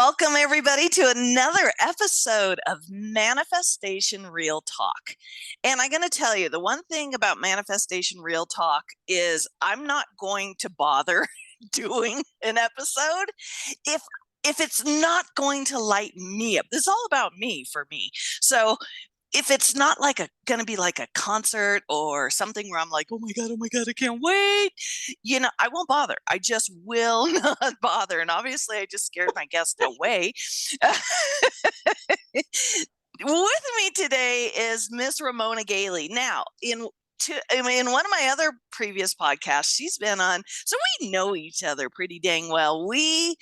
Welcome, everybody, to another episode of Manifestation Real Talk. And I'm going to tell you the one thing about Manifestation Real Talk is I'm not going to bother doing an episode if it's not going to light me up. This is all about me for me. So if it's not like going to be like a concert or something where I'm like, oh my God, I can't wait. I won't bother. I just will not bother. And obviously I just scared my guest away. With me today is Miss Ramona Galey. Now, in one of my other previous podcasts, she's been on, so we know each other pretty dang well. We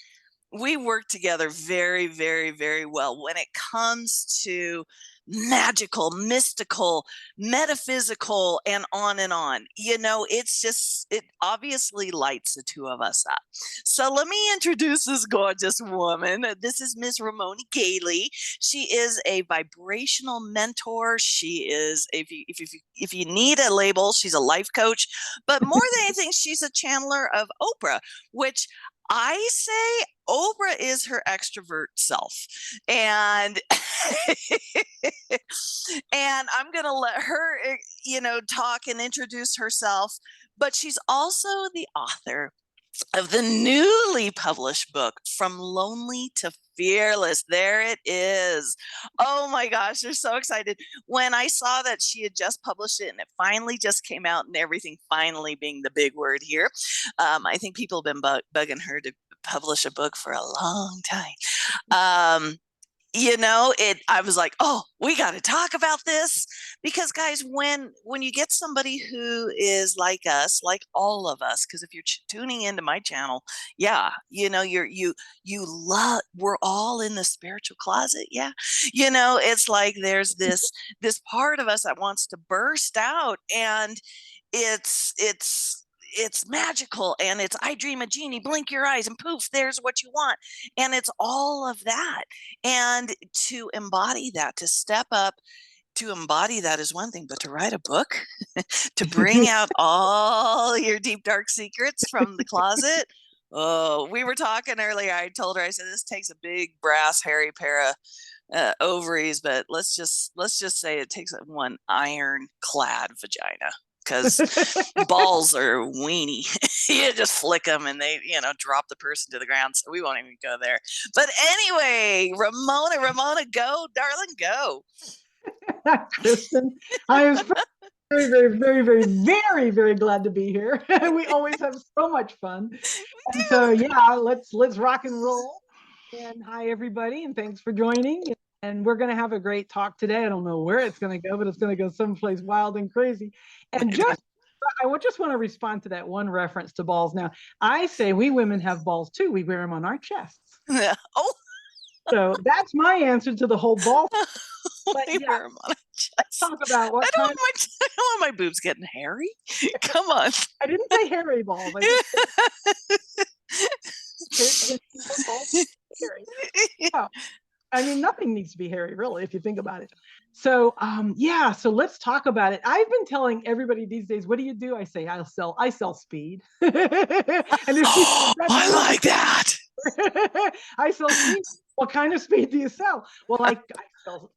work together very, very, very well when it comes to magical, mystical, metaphysical, and on and on. It obviously lights the two of us up. So let me introduce this gorgeous woman. This is Miss Ramona Galey. She is a vibrational mentor. She is, if you need a label, she's a life coach. But more than anything, she's a channeler of Oprah, which I say Oprah is her extrovert self. And and I'm going to let her, talk and introduce herself. But she's also the author of the newly published book, From Lonely to Fearless. There it is. Oh my gosh, they're so excited. When I saw that she had just published it and it finally just came out, and everything finally being the big word here, I think people have been bugging her to publish a book for a long time. I was like, oh, we got to talk about this, because guys, when you get somebody who is like us, like all of us, because if you're tuning into my channel, yeah, we're all in the spiritual closet. Yeah. It's like there's this part of us that wants to burst out, and it's magical, and it's I dream a genie, blink your eyes and poof, there's what you want. And it's all of that. And to embody that, to step up, to embody that is one thing, but to write a book, to bring out all your deep, dark secrets from the closet. Oh, we were talking earlier. I told her, I said, this takes a big brass hairy pair of ovaries, but let's just say it takes one ironclad vagina, because balls are weenie. You just flick them and they, drop the person to the ground. So we won't even go there. But anyway, Ramona, go, darling, go. Kristen, I was very, very, very, very, very, very glad to be here. We always have so much fun. And so, yeah, let's rock and roll. And hi, everybody, and thanks for joining. And we're going to have a great talk today. I don't know where it's going to go, but it's going to go someplace wild and crazy. And I would just want to respond to that one reference to balls. Now, I say we women have balls too. We wear them on our chests. Yeah. Oh. So that's my answer to the whole ball. But yeah, let's talk about what I don't want my boobs getting hairy. Come on. I didn't say hairy balls. Yeah. I mean, nothing needs to be hairy, really, if you think about it. So, so let's talk about it. I've been telling everybody these days, what do you do? I say, I sell speed. And I like that. I sell speed. What kind of speed do you sell? Well,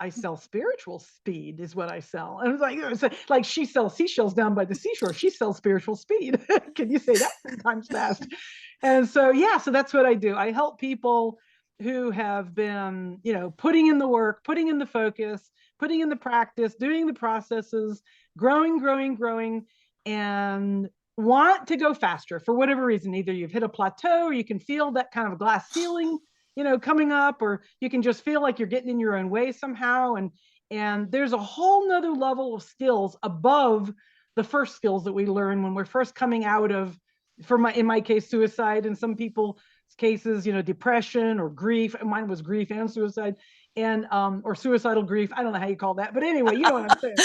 I sell spiritual speed is what I sell. And it's like she sells seashells down by the seashore. She sells spiritual speed. Can you say that 3 times fast? And so, so that's what I do. I help people who have been, putting in the work, putting in the focus, putting in the practice, doing the processes, growing, and want to go faster for whatever reason. Either you've hit a plateau, or you can feel that kind of glass ceiling, coming up, or you can just feel like you're getting in your own way somehow. And there's a whole nother level of skills above the first skills that we learn when we're first coming out of, in my case, suicide, and some people's cases, depression or grief. Mine was grief and suicide, and or suicidal grief. I don't know how you call that, but anyway, you know what I'm saying.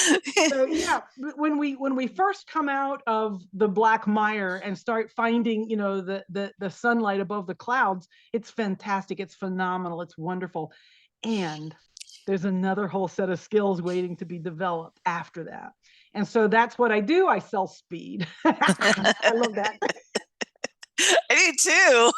So yeah, when we first come out of the black mire and start finding, the sunlight above the clouds, it's fantastic, it's phenomenal, it's wonderful. And there's another whole set of skills waiting to be developed after that. And so that's what I do. I sell speed. I love that. I do too.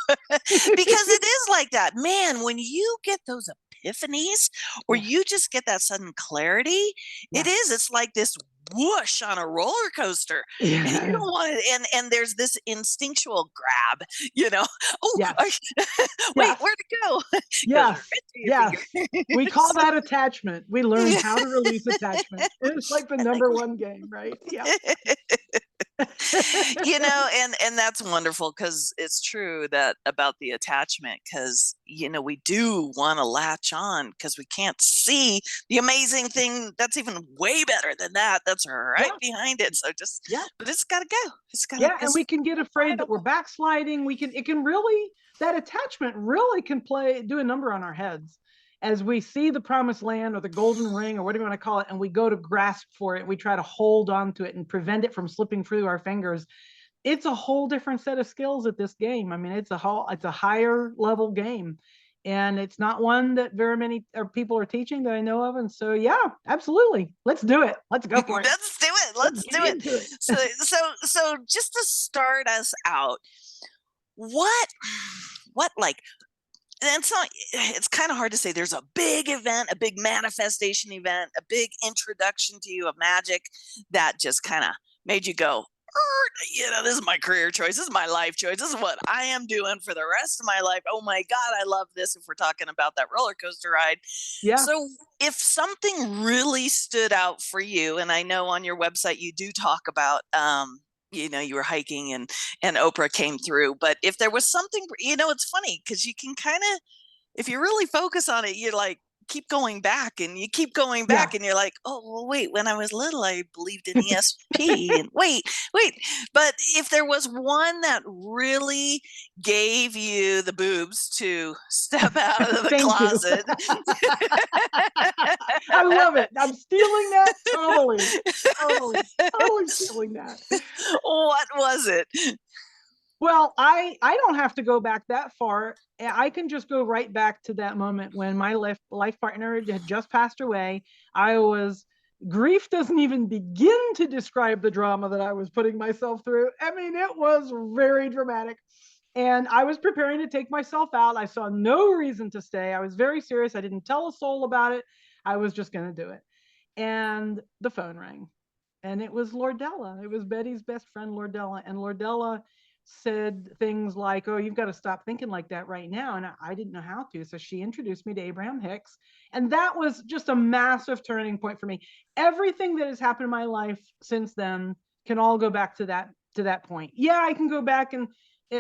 Because it is like that. Man, when you get those epiphanies or Yeah. you just get that sudden clarity, Yeah. it's like this whoosh on a roller coaster. And you Yeah. don't want it. And there's this instinctual grab, you know. Oh, Yes. wait, Yes. where'd it go? It goes Yes. right through your Yes. We call fingers. that attachment. We learn how to release attachment. It's like the number one game, right? Yeah. And that's wonderful because it's true that about the attachment, because we do want to latch on because we can't see the amazing thing that's even way better than that's right Yeah. behind it. So Yeah. but it's got to go. Yeah. And we it's can get afraid right that we're open. backsliding. It can really, that attachment really can do a number on our heads as we see the promised land or the golden ring or whatever you want to call it. And we go to grasp for it. We try to hold on to it and prevent it from slipping through our fingers. It's a whole different set of skills at this game. I mean, it's a higher level game. And it's not one that very many people are teaching that I know of. And so, yeah, absolutely. Let's do it. Let's go for it. Let's do it. Let's Let's get do it. into it. So just to start us out, what like and it's kind of hard to say there's a big event, a big manifestation event, a big introduction to you of magic that just kind of made you go, this is my career choice, this is my life choice, this is what I am doing for the rest of my life. Oh my god, I love this. If we're talking about that roller coaster ride, Yeah. so if something really stood out for you, and I know on your website you do talk about you were hiking and Oprah came through, but if there was something, it's funny because you can kind of, if you really focus on it, you're like keep going back and you keep going Yeah. back and you're like, oh well, wait, when I was little I believed in ESP and wait, but if there was one that really gave you the boobs to step out of the Thank you. closet. I love it. I'm stealing that totally. Totally. Totally stealing that. What was it? Well, I don't have to go back that far. I can just go right back to that moment when my life partner had just passed away. I was Grief doesn't even begin to describe the drama that I was putting myself through. I mean, it was very dramatic. And I was preparing to take myself out. I saw no reason to stay. I was very serious. I didn't tell a soul about it. I was just going to do it. And the phone rang. And it was Lordella. It was Betty's best friend, Lordella. And Lordella said things like, oh, you've got to stop thinking like that right now. And I didn't know how to. So she introduced me to Abraham Hicks. And that was just a massive turning point for me. Everything that has happened in my life since then can all go back to that point. Yeah, I can go back and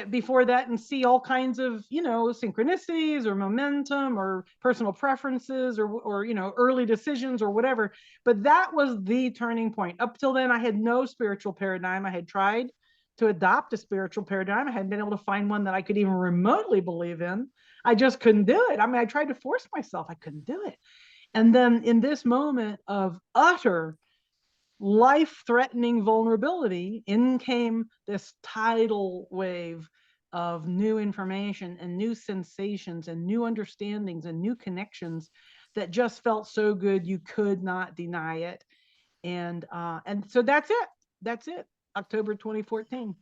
before that and see all kinds of synchronicities or momentum or personal preferences or early decisions or whatever, but that was the turning point. Up till then I had no spiritual paradigm. I had tried to adopt a spiritual paradigm. I hadn't been able to find one that I could even remotely believe in. I just couldn't do it. I mean, I tried to force myself. I couldn't do it. And then in this moment of utter life-threatening vulnerability, in came this tidal wave of new information and new sensations and new understandings and new connections that just felt so good you could not deny it. And so that's it. That's it. October 2014.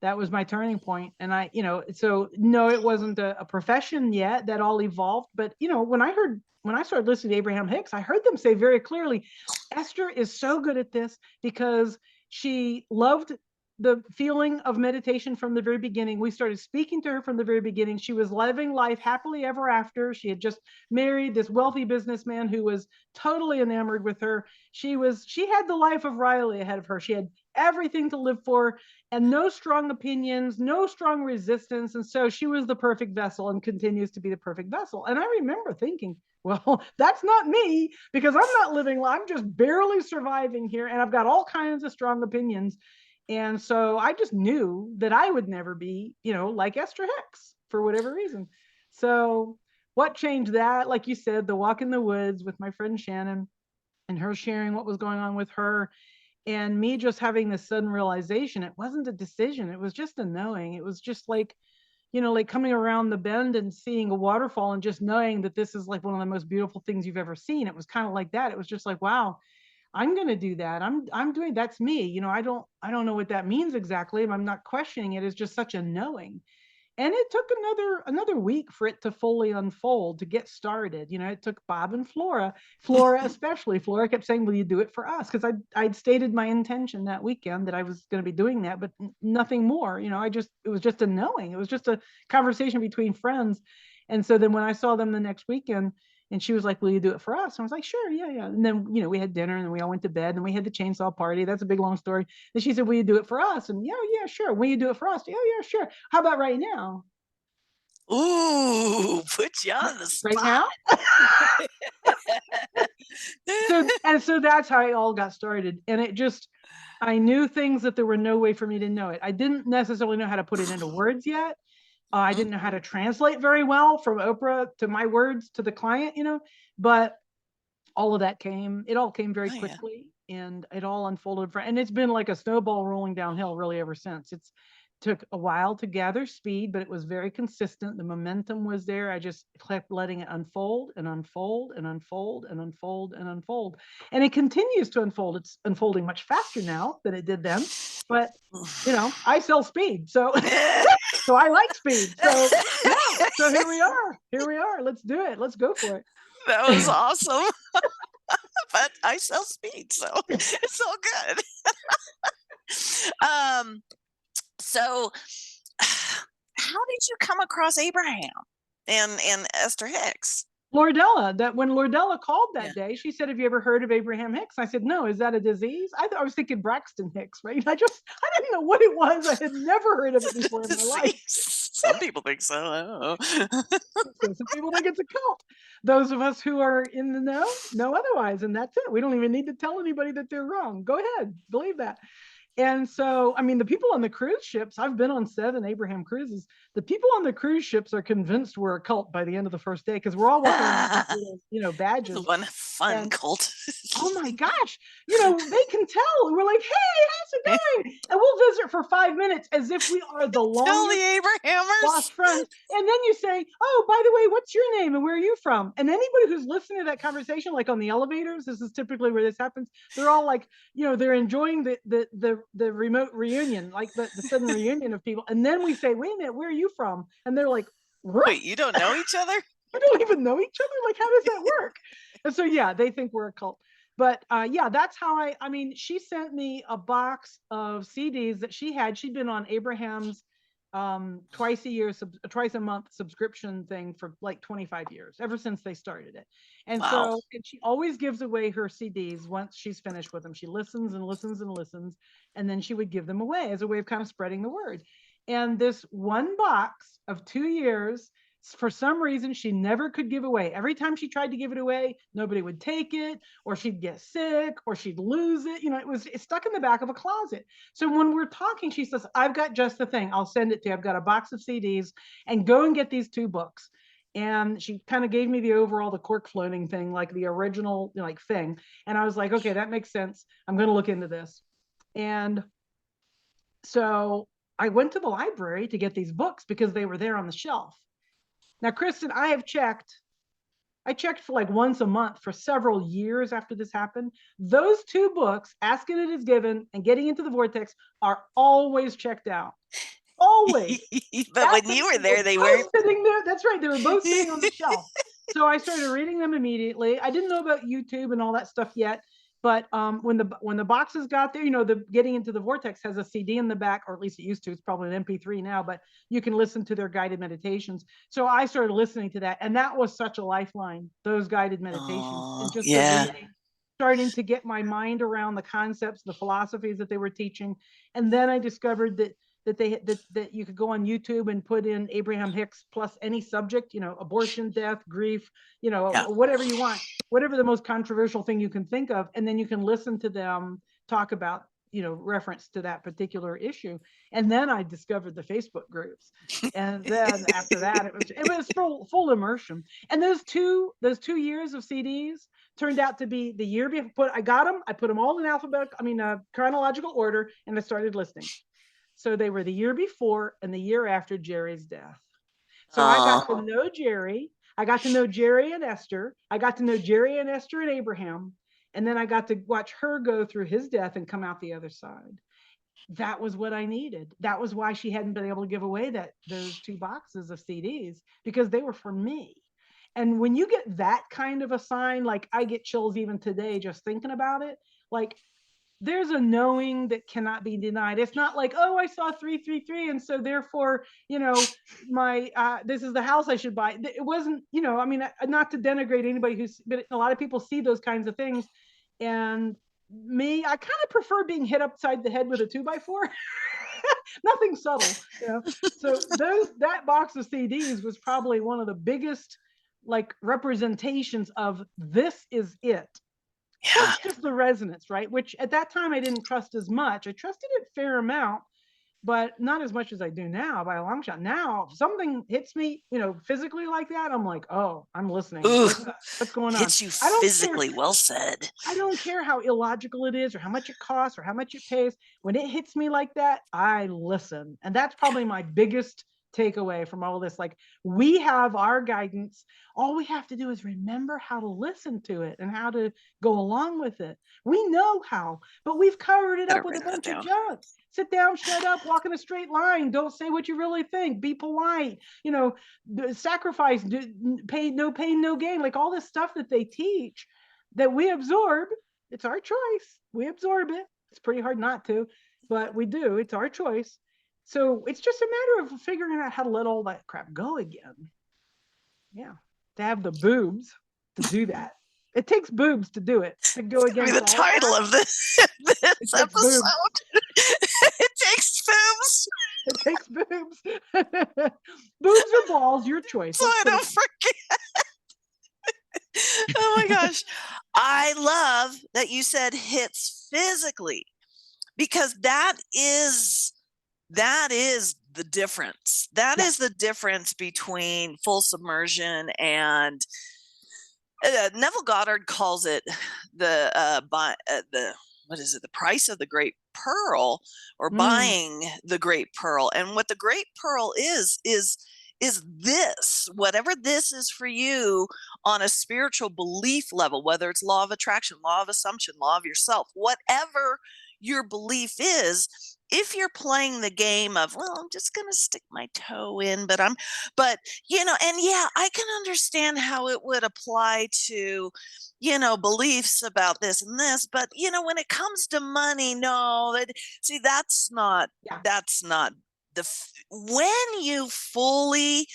That was my turning point. And so no, it wasn't a profession yet. That all evolved. But when I started listening to Abraham Hicks, I heard them say very clearly, Esther is so good at this because she loved the feeling of meditation from the very beginning. We started speaking to her from the very beginning. She was living life happily ever after. She had just married this wealthy businessman who was totally enamored with her. She had the life of Riley ahead of her. She had everything to live for and no strong opinions, no strong resistance. And so she was the perfect vessel and continues to be the perfect vessel. And I remember thinking, well, that's not me because I'm not living, I'm just barely surviving here. And I've got all kinds of strong opinions. And so I just knew that I would never be, like Esther Hicks for whatever reason. So what changed that? Like you said, the walk in the woods with my friend Shannon and her sharing what was going on with her and me just having this sudden realization. It wasn't a decision. It was just a knowing. It was just like, like coming around the bend and seeing a waterfall and just knowing that this is like one of the most beautiful things you've ever seen. It was kind of like that. It was just like, wow, I'm going to do that. I'm doing, that's me. You know, I don't know what that means exactly. I'm not questioning it. It's just such a knowing. And it took another week for it to fully unfold, to get started. You know, it took Bob and Flora especially. Flora kept saying, will you do it for us? Because I'd stated my intention that weekend that I was going to be doing that, but nothing more. You know, it was just a knowing. It was just a conversation between friends. And so then when I saw them the next weekend, and she was like, will you do it for us? And I was like, sure, yeah, yeah. And then, you know, we had dinner and then we all went to bed and we had the chainsaw party. That's a big, long story. And she said, will you do it for us? And yeah, yeah, sure. Will you do it for us? Yeah, yeah, sure. How about right now? Ooh, put you on the Right spot. now? So that's how it all got started. And it just, I knew things that there were no way for me to know it. I didn't necessarily know how to put it into words yet. I didn't know how to translate very well from Oprah to my words to the client, you know, but all of that it all came very Oh, yeah. quickly, and it all unfolded and it's been like a snowball rolling downhill really ever since. It's took a while to gather speed, but it was very consistent. The momentum was there. I just kept letting it unfold and unfold and unfold and unfold and unfold. And it continues to unfold. It's unfolding much faster now than it did then. But you know, I sell speed. So so I like speed. So yeah. So here we are. Here we are. Let's do it. Let's go for it. That was awesome. But I sell speed, so it's all good. So how did you come across Abraham and Esther Hicks? Lordella, that when Lordella called Yeah. that day, she said, have you ever heard of Abraham Hicks? I said, no, is that a disease? I was thinking Braxton Hicks, right? I didn't know what it was. I had never heard of it before in my life. Some people think so. I don't know. So some people think it's a cult. Those of us who are in the know otherwise. And that's it. We don't even need to tell anybody that they're wrong. Go ahead, believe that. And so, I mean, the people on the cruise ships, I've been on 7 Abraham cruises. The people on the cruise ships are convinced we're a cult by the end of the first day because we're all walking around with little, you know, badges. One fun And cult. oh my gosh, you know, they can tell. We're like, hey, how's it going? And we'll visit for 5 minutes as if we are the Tell the longest Abrahamers. lost friends. And then you say, oh, by the way, what's your name and where are you from? And anybody who's listening to that conversation, like on the elevators, this is typically where this happens. They're all like, you know, they're enjoying the remote reunion, like the sudden reunion of people. And then we say, wait a minute, where are you from? And they're like, Wait, you don't know each other? we don't even know each other. Like, how does that work? And so, yeah, they think we're a cult. But yeah, that's how I mean, she sent me a box of CDs that she had. She'd been on Abraham's twice a month subscription thing for like 25 years, ever since they started it. And Wow. so, and she always gives away her CDs once she's finished with them. She listens and listens and listens, and then she would give them away as a way of kind of spreading the word. And this one box of 2 years, for some reason, she never could give away. Every time she tried to give it away, nobody would take it, or she'd get sick, or she'd lose it. You know, it's stuck in the back of a closet. So when we're talking, she says, I've got just the thing. I'll send it to you. I've got a box of CDs, and go and get these 2 books. And she kind of gave me the overall, the cork floating thing, like the original, you know, like thing. And I was like, okay, that makes sense. I'm going to look into this. And so I went to the library to get these books because they were there on the shelf. Now, Kristen, I checked for like once a month for several years after this happened. Those 2 books, Asking It Is Given and Getting Into the Vortex, are always checked out. Always. But when you were there, they weren't sitting there. That's right. They were both sitting on the shelf. So I started reading them immediately. I didn't know about YouTube and all that stuff yet. But when the boxes got there, you know, the Getting Into the Vortex has a CD in the back, or at least it used to. It's probably an MP3 now, but you can listen to their guided meditations. So I started listening to that, and that was such a lifeline. Those guided meditations, and just the reading, starting to get my mind around the concepts, the philosophies that they were teaching, and then I discovered that you could go on YouTube and put in Abraham Hicks plus any subject, you know, abortion, death, grief, you know, whatever you want, whatever the most controversial thing you can think of, and then you can listen to them talk about, you know, reference to that particular issue. And then I discovered the Facebook groups, and then after that, it was full immersion. And those two years of CDs turned out to be the year before. I got them. I put them all in chronological order, and I started listening. So they were the year before and the year after Jerry's death. So I got to know Jerry. I got to know Jerry and Esther. I got to know Jerry and Esther and Abraham. And then I got to watch her go through his death and come out the other side. That was what I needed. That was why she hadn't been able to give away those 2 boxes of CDs, because they were for me. And when you get that kind of a sign, like I get chills even today just thinking about it, like there's a knowing that cannot be denied. It's not like, oh, I saw 333 and so therefore, my this is the house I should buy. It wasn't, I mean, not to denigrate anybody but a lot of people see those kinds of things. And me, I kind of prefer being hit upside the head with a 2x4. Nothing subtle, So that box of CDs was probably one of the biggest like representations of this is it. Yeah. Plus just the resonance, right? Which at that time I didn't trust as much. I trusted it a fair amount, but not as much as I do now by a long shot. Now, if something hits me, physically like that, I'm like, oh, I'm listening. Ooh, What's going on? hits you I don't care. physically. Well said. I don't care how illogical it is or how much it costs or how much it pays. When it hits me like that, I listen. And that's probably my biggest takeaway from all this. Like, we have our guidance. All we have to do is remember how to listen to it and how to go along with it. We know how, but we've covered it Gotta up with a write that bunch of down. junk. Sit down, shut up, walk in a straight line. Don't say what you really think. Be polite. Sacrifice, pay no pain, no gain. Like all this stuff that they teach that we absorb. It's our choice. We absorb it. It's pretty hard not to, but we do. It's our choice. So it's just a matter of figuring out how to let all that crap go again. Yeah. To have the boobs to do that. It takes boobs to do it, to go It's gonna be against the all of title that. of this It this takes boobs. episode. It takes boobs. It takes boobs. Boobs or balls, your choice. So Let's I put it. don't forget. Oh my gosh. I love that you said hits physically, because that is the difference. That Yeah. is the difference between full submersion and Neville Goddard calls it the what is it, the price of the great pearl, or buying the great pearl. And what the great pearl is this, whatever this is for you on a spiritual belief level, whether it's law of attraction, law of assumption, law of yourself, whatever your belief is. If you're playing the game of, well, I'm just going to stick my toe in, but and yeah, I can understand how it would apply to, beliefs about this and this, but when it comes to money, no, see, Yeah. that's not when you fully,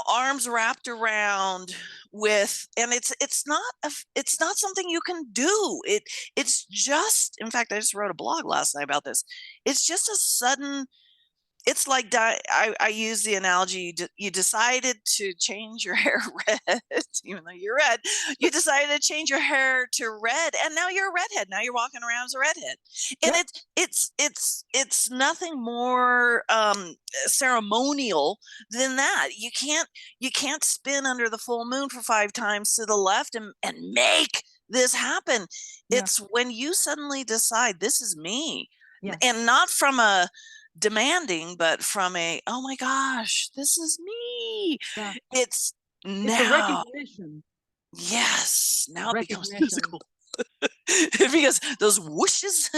arms wrapped around with, and it's not something you can do. It's just, in fact, I just wrote a blog last night about this. It's just a sudden, it's like I use the analogy, you decided to change your hair red, even though you're red. You decided to change your hair to red, and now you're a redhead. Now you're walking around as a redhead, and Yep. it's nothing more ceremonial than that. You can't spin under the full moon for 5 times to the left and make this happen. Yeah. It's when you suddenly decide, this is me, Yeah. and not from a demanding, but from a, oh my gosh, this is me. Yeah. It's It's a now. recognition. Yes, now it becomes Recognition. physical. Because those whooshes,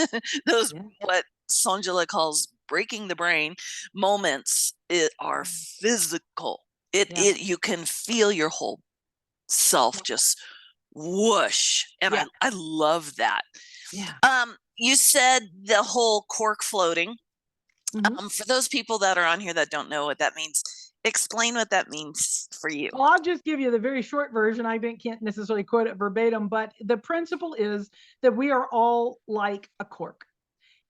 those, Yeah. what Sonjala calls breaking the brain moments, are physical. Yeah. You can feel your whole self just whoosh, and Yeah. I love that. Yeah. You said the whole cork floating. Mm-hmm. For those people that are on here that don't know what that means, explain what that means for you. Well, I'll just give you the very short version. I can't necessarily quote it verbatim, but the principle is that we are all like a cork.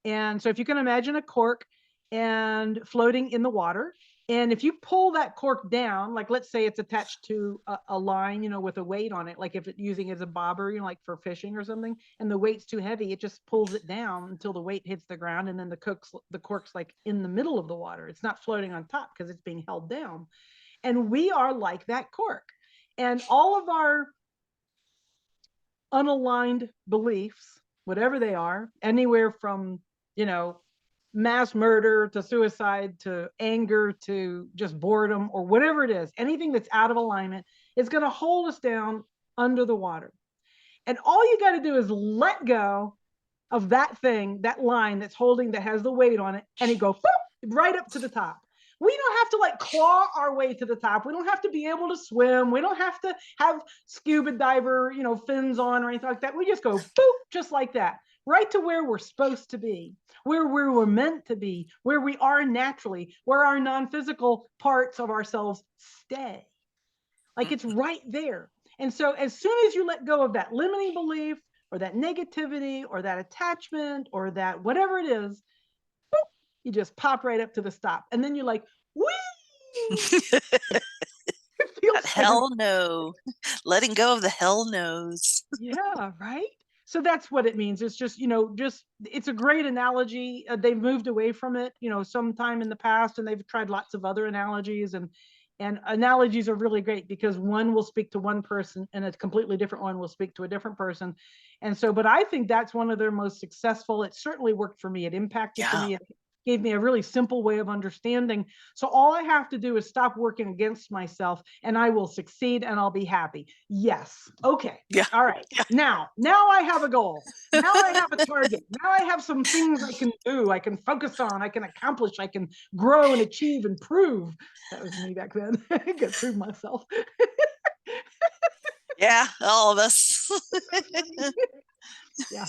And so if you can imagine a cork and floating in the water, and if you pull that cork down, like let's say it's attached to a line, with a weight on it, like if it's using it as a bobber, like for fishing or something, and the weight's too heavy, it just pulls it down until the weight hits the ground, and then the cork's like in the middle of the water. It's not floating on top because it's being held down. And we are like that cork. And all of our unaligned beliefs, whatever they are, anywhere from, mass murder to suicide to anger to just boredom or whatever it is, anything that's out of alignment is going to hold us down under the water. And all you got to do is let go of that thing, that line that's holding, that has the weight on it, and it go right up to the top. We don't have to like claw our way to the top. We don't have to be able to swim. We don't have to have scuba diver, fins on or anything like that. We just go boop, just like that, right to where we're supposed to be, where we were meant to be, where we are naturally, where our non-physical parts of ourselves stay. Like it's right there. And so as soon as you let go of that limiting belief or that negativity or that attachment or that whatever it is, boop, you just pop right up to the stop. And then you're like, woo! It feels hell no. Letting go of the hell no's. Yeah, right. So that's what it means. It's just, it's a great analogy. They've moved away from it, sometime in the past, and they've tried lots of other analogies, and analogies are really great because one will speak to one person and a completely different one will speak to a different person. And so, but I think that's one of their most successful. It certainly worked for me. It impacted for me. It gave me a really simple way of understanding. So all I have to do is stop working against myself and I will succeed and I'll be happy. Yes. Okay. Yeah. All right. Yeah. Now I have a goal. Now I have a target. Now I have some things I can do. I can focus on. I can accomplish. I can grow and achieve and prove. That was me back then. I could prove myself. Yeah, all of us. Yeah.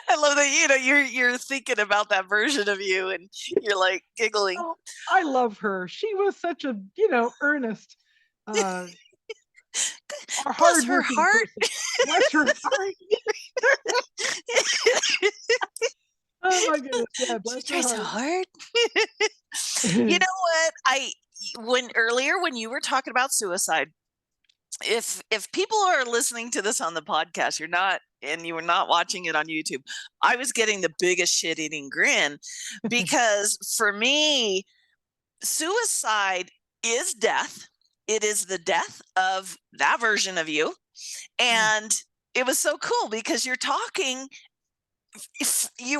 I love that you're thinking about that version of you and you're like giggling. Oh, I love her. She was such a, earnest, Bless her hardworking heart. person. Bless her heart. Oh my goodness. Yeah, bless She her tries so heart. hard. You know what? When you were talking about suicide, if people are listening to this on the podcast, you were not watching it on YouTube, I was getting the biggest shit-eating grin because for me, suicide is death. It is the death of that version of you. And it was so cool because you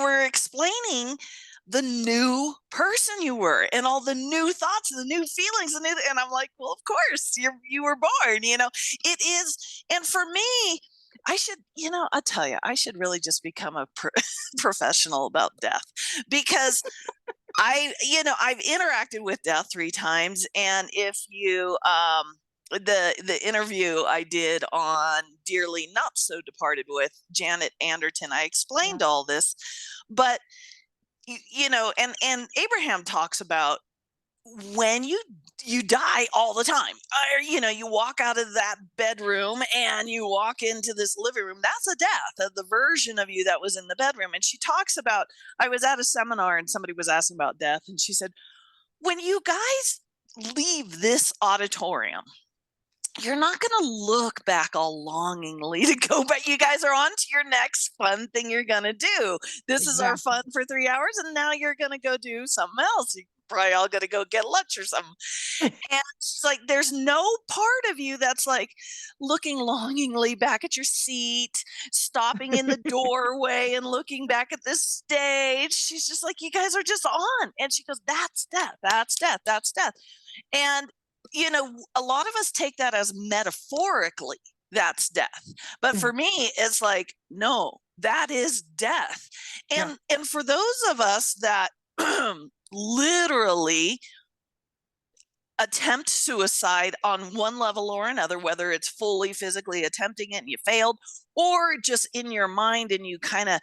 were explaining the new person you were and all the new thoughts and the new feelings and I'm like, well, of course you were born, it is. And for me, I'll tell you, I should really just become a professional about death because I've interacted with death 3 times. And if you, the interview I did on Dearly Not So Departed with Janet Anderton, I explained all this, but and Abraham talks about when you die all the time, or you walk out of that bedroom and you walk into this living room, that's a death of the version of you that was in the bedroom. And she talks about, I was at a seminar and somebody was asking about death and she said, when you guys leave this auditorium, you're not going to look back all longingly to go, but you guys are on to your next fun thing you're going to do. This is our fun for 3 hours, and now you're going to go do something else. You're probably all going to go get lunch or something. And it's like, there's no part of you that's like looking longingly back at your seat, stopping in the doorway and looking back at this stage. She's just like, you guys are just on. And she goes, that's death, that's death, that's death. And a lot of us take that as metaphorically, that's death. But for me, it's like, no, that is death. And for those of us that literally attempt suicide on one level or another, whether it's fully physically attempting it and you failed, or just in your mind and you kind of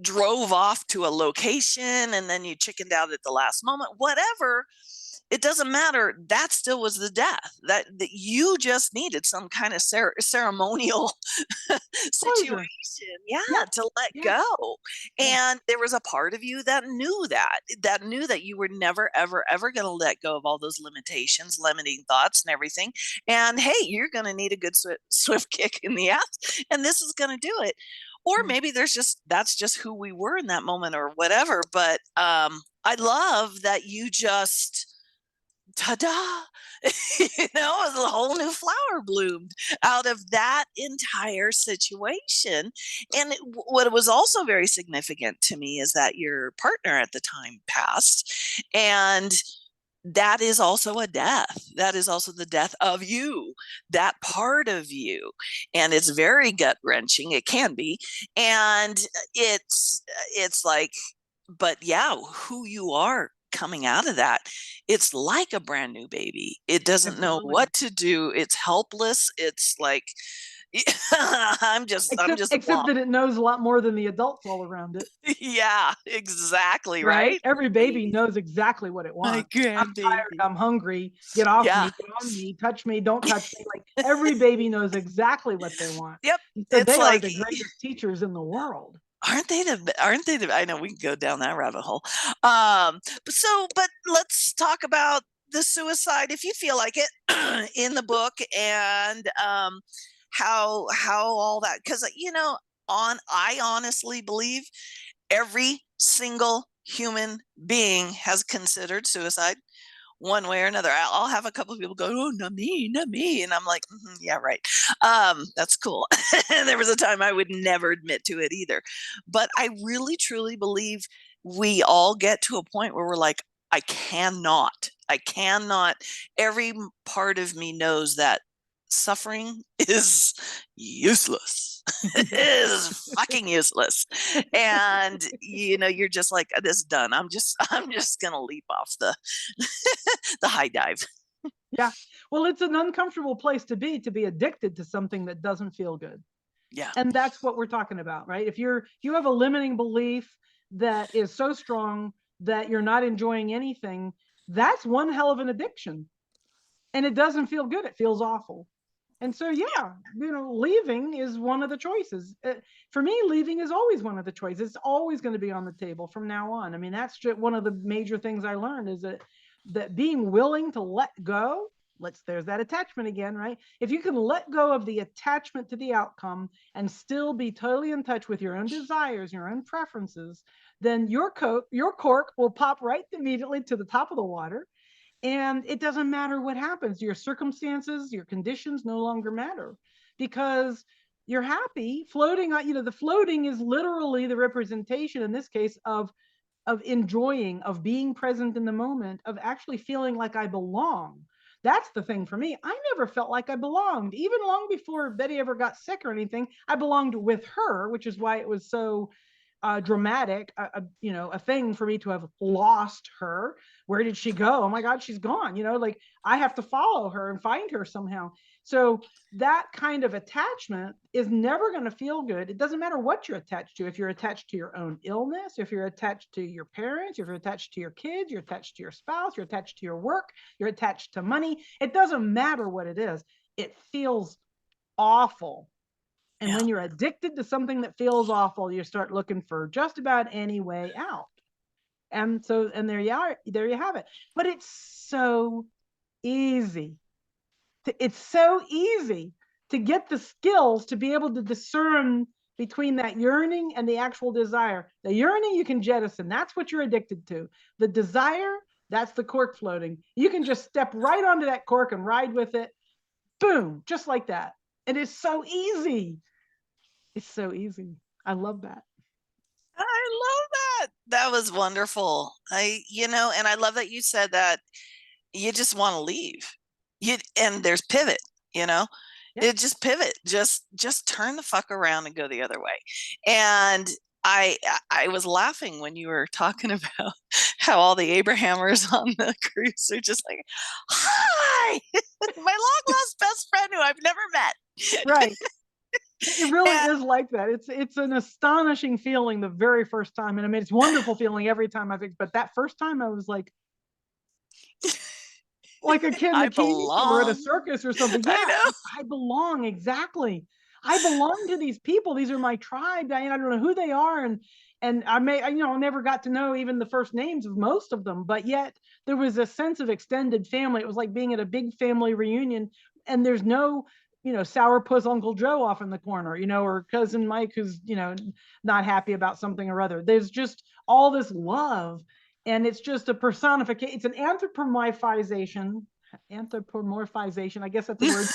drove off to a location and then you chickened out at the last moment, whatever, it doesn't matter. That still was the death that you just needed some kind of ceremonial situation. To let go. And there was a part of you that knew that you were never, ever, ever going to let go of all those limitations, limiting thoughts and everything. And hey, you're going to need a good swift kick in the ass. And this is going to do it. Or maybe that's just who we were in that moment or whatever. But I love that you just, ta-da, a whole new flower bloomed out of that entire situation. And what was also very significant to me is that your partner at the time passed. And that is also a death. That is also the death of you, that part of you. And it's very gut wrenching. It can be. And it's like, but yeah, who you are coming out of that, it's like a brand new baby. It doesn't know Absolutely. what to do. It's helpless. It's like, I'm just a Except blob. that it knows a lot more than the adults all around it. Yeah, exactly. Right? Right. Every baby knows exactly what it My wants. I'm tired, grandbaby. I'm hungry, get off Yeah. me, get on me, touch me, don't touch me. Like every baby knows exactly what they want. Yep. And so It's they are like, the greatest teachers in the world. aren't they the, I know we can go down that rabbit hole. But let's talk about the suicide if you feel like it in the book, and how all that, because I honestly believe every single human being has considered suicide one way or another. I'll have a couple of people go, "Oh, not me, not me," and I'm like, "Yeah, right. That's cool." There was a time I would never admit to it either, but I really truly believe we all get to a point where we're like, I cannot. Every part of me knows that suffering is useless. Is fucking useless. And you're just like, this is done. I'm just gonna leap off the the high dive. Yeah. Well, it's an uncomfortable place to be addicted to something that doesn't feel good. Yeah. And that's what we're talking about, right? If you have a limiting belief that is so strong that you're not enjoying anything, that's one hell of an addiction. And it doesn't feel good. It feels awful. And so, yeah, leaving is one of the choices. For me, leaving is always one of the choices. It's always going to be on the table from now on. I mean, that's just one of the major things I learned is that being willing to let go, there's that attachment again, right? If you can let go of the attachment to the outcome and still be totally in touch with your own desires, your own preferences, then your cork will pop right immediately to the top of the water, and it doesn't matter what happens. Your circumstances, your conditions no longer matter because you're happy floating on. The floating is literally the representation in this case of enjoying, of being present in the moment, of actually feeling like I belong. That's the thing for me. I never felt like I belonged. Even long before Betty ever got sick or anything, I belonged with her, which is why it was so dramatic, a thing for me to have lost her. Where did she go? Oh my God, she's gone. Like I have to follow her and find her somehow. So that kind of attachment is never going to feel good. It doesn't matter what you're attached to. If you're attached to your own illness, if you're attached to your parents, if you're attached to your kids, you're attached to your spouse, you're attached to your work, you're attached to money. It doesn't matter what it is. It feels awful. And Yeah. when you're addicted to something that feels awful, you start looking for just about any way out. And there you are, there you have it. But it's so easy. It's so easy to get the skills to be able to discern between that yearning and the actual desire. The yearning you can jettison. That's what you're addicted to. The desire, that's the cork floating. You can just step right onto that cork and ride with it. Boom, just like that. It is so easy. It's so easy. I love that. I love that. That was wonderful. And I love that you said that you just want to leave. And there's pivot, you know. Yeah. It just pivot. Just turn the fuck around and go the other way. And I I was laughing when you were talking about how all the Abrahamers on the cruise are just like, "Hi, my long lost best friend who I've never met." Right. It really And is like that. It's an astonishing feeling the very first time. And I mean, it's wonderful feeling every time but that first time I was like a kid in I a candy store or at a belong. circus or something. Yeah, I know. I belong. Exactly. I belong to these people. These are my tribe. I don't know who they are. And I never got to know even the first names of most of them, but yet there was a sense of extended family. It was like being at a big family reunion, and there's no, sourpuss Uncle Joe off in the corner, or cousin Mike who's, not happy about something or other. There's just all this love, and it's just a personification. It's an anthropomorphization, I guess that's a word,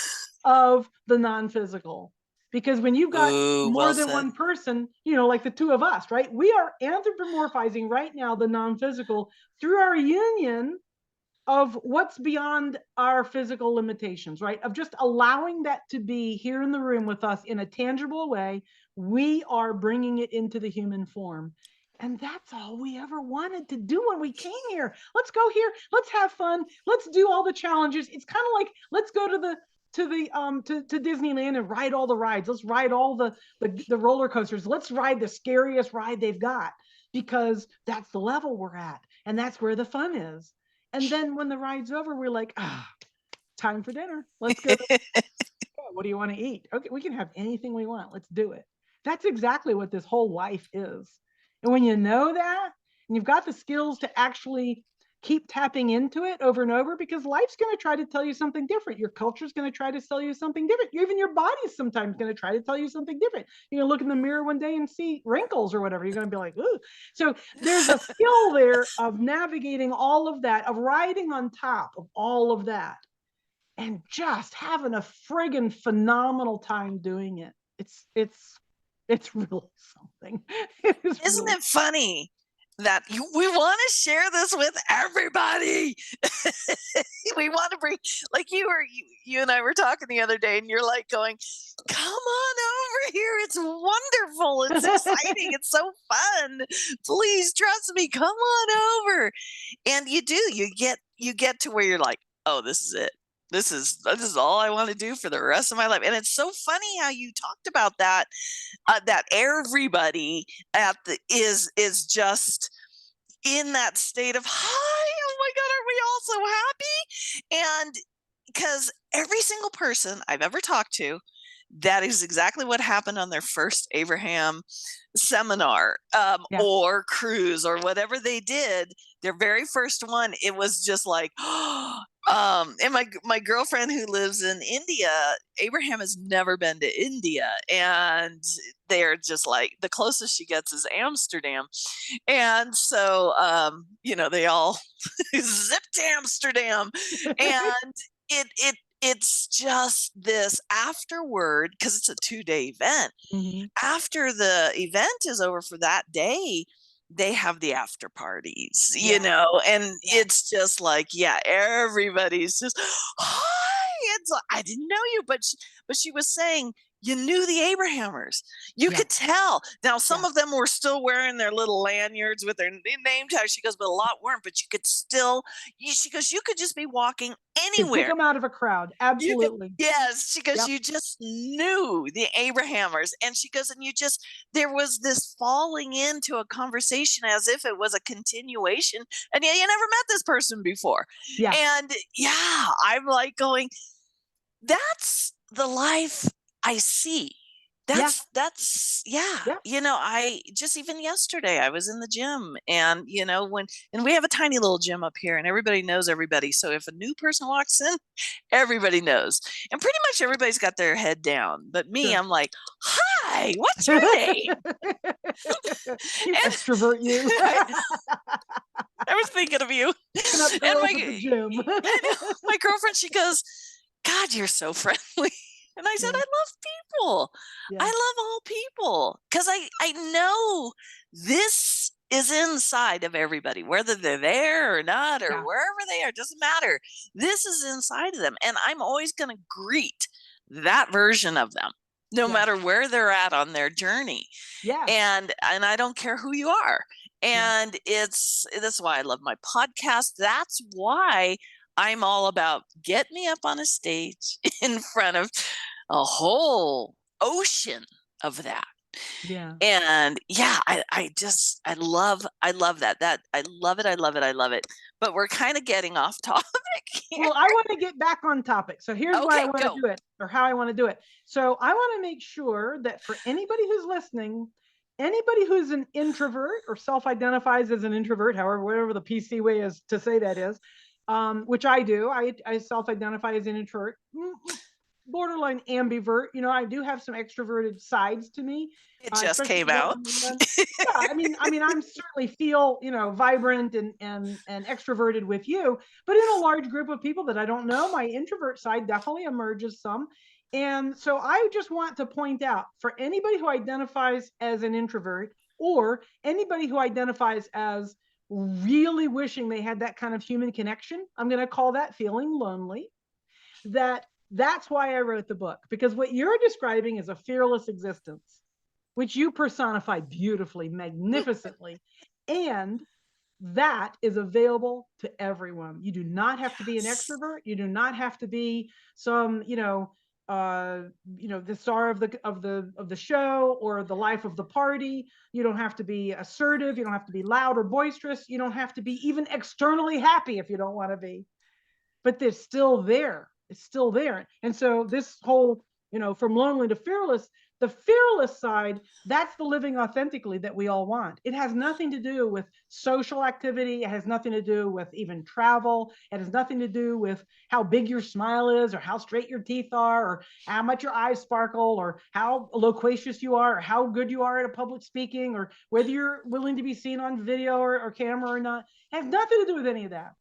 of the non-physical. Because when you've got Ooh, more well than said. one person, like the two of us, right? We are anthropomorphizing right now the non-physical through our union of what's beyond our physical limitations, right? Of just allowing that to be here in the room with us in a tangible way. We are bringing it into the human form. And that's all we ever wanted to do when we came here. Let's go here. Let's have fun. Let's do all the challenges. It's kind of like, let's go to Disneyland and ride all the rides. Let's ride all the roller coasters. Let's ride the scariest ride they've got, because that's the level we're at and that's where the fun is. And then when the ride's over, we're like, time for dinner. Let's go. What do you want to eat? Okay, we can have anything we want. Let's do it. That's exactly what this whole life is. And when you know that, and you've got the skills to actually keep tapping into it over and over, because life's going to try to tell you something different. Your culture's going to try to tell you something different. Even your body's sometimes going to try to tell you something different. You're going to look in the mirror one day and see wrinkles or whatever. You're going to be like, ooh. So there's a skill there of navigating all of that, of riding on top of all of that, and just having a friggin' phenomenal time doing it. It's really something. Isn't it funny that we want to share this with everybody? We want to bring, like you and I were talking the other day, and you're like going, "Come on over here! It's wonderful! It's exciting! It's so fun! Please trust me. Come on over." And you do. You get to where you're like, "Oh, this is it. This is all I want to do for the rest of my life." And it's so funny how you talked about that, that everybody at the is just in that state of, hi, oh my god, are we all so happy? And because every single person I've ever talked to, that is exactly what happened on their first Abraham seminar, Yeah. or cruise, or whatever they did. Their very first one, it was just like, and my girlfriend who lives in India, Abraham has never been to India, and they're just like, the closest she gets is Amsterdam. And so, they all zip to Amsterdam. And it's just this afterward, because it's a 2-day event. Mhm. After the event is over for that day, they have the after parties, Yeah. and Yeah. it's just like, yeah, everybody's just, hi, it's like, I didn't know you, but she was saying, you knew the Abrahamers. You Yeah. could tell. Now, some Yeah. of them were still wearing their little lanyards with their name tag. She goes, but a lot weren't. But you could still, she goes, you could just be walking You pick anywhere. them out of a crowd. You could, Absolutely. yes, she goes, Yep. you just knew the Abrahamers. And she goes, and there was this falling into a conversation as if it was a continuation. And yeah, you never met this person before. Yeah. And yeah, I'm like going, that's the life I see. Yeah. Yeah. Yeah. I just, even yesterday I was in the gym, and and we have a tiny little gym up here, and everybody knows everybody. So if a new person walks in, everybody knows. And pretty much everybody's got their head down. But me, Sure. I'm like, hi, what's your name? You And extrovert, you. I, I was thinking of you. Picking up And girls at the gym. I know, my girlfriend, she goes, God, you're so friendly. And I said, I Yeah. love people. I Yeah. love all people, because I know this is inside of everybody, whether they're there or not, or Yeah. wherever they are, doesn't matter. This is inside of them. And I'm always going to greet that version of them, no Yes. matter where they're at on their journey. Yeah. And I don't care who you are. Yeah. And that's why I love my podcast. That's why I'm all about, get me up on a stage in front of a whole ocean of that. Yeah. And yeah, I love that I love it, I love it, I love it. But we're kind of getting off topic here. Well, I want to get back on topic. So here's why I Okay, want to go. do it, or how I want to do it. So I want to make sure that for anybody who's listening, anybody who's an introvert or self-identifies as an introvert, however, whatever the PC way is to say that is, which I do. I self-identify as an introvert, borderline ambivert. I do have some extroverted sides to me, It just especially came with what out. I'm doing. Yeah, I'm certainly feel vibrant and extroverted with you, but in a large group of people that I don't know, my introvert side definitely emerges some. And so I just want to point out, for anybody who identifies as an introvert, or anybody who identifies as really wishing they had that kind of human connection. I'm going to call that feeling lonely. That's why I wrote the book, because what you're describing is a fearless existence, which you personify beautifully, magnificently. And that is available to everyone. You do not have to be an Yes. extrovert. You do not have to be some, the star of the show or the life of the party. You don't have to be assertive. You don't have to be loud or boisterous. You don't have to be even externally happy if you don't want to be. But they're still there. It's still there. And so this whole, from lonely to fearless, the fearless side, that's the living authentically that we all want. It has nothing to do with social activity. It has nothing to do with even travel. It has nothing to do with how big your smile is or how straight your teeth are or how much your eyes sparkle or how loquacious you are or how good you are at a public speaking or whether you're willing to be seen on video or camera or not. It has nothing to do with any of that.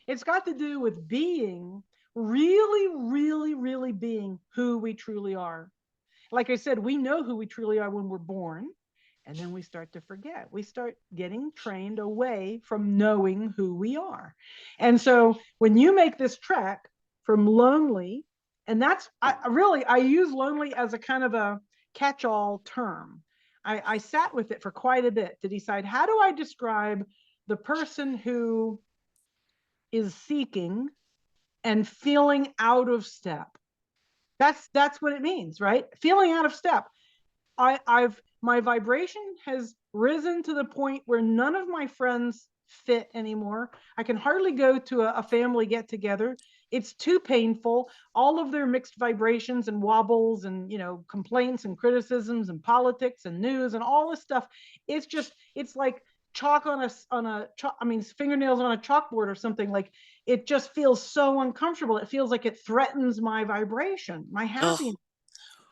It's got to do with being really, really, really being who we truly are. Like I said, we know who we truly are when we're born, and then we start to forget. We start getting trained away from knowing who we are. And so when you make this trek from lonely, and I use lonely as a kind of a catch all term. I sat with it for quite a bit to decide, how do I describe the person who is seeking and feeling out of step. That's what it means, right? Feeling out of step. I've my vibration has risen to the point where none of my friends fit anymore. I can hardly go to a family get together. It's too painful. All of their mixed vibrations and wobbles and complaints and criticisms and politics and news and all this stuff. It's like chalk fingernails on a chalkboard or something. Like, it just feels so uncomfortable. It feels like it threatens my vibration, my Oh, happiness.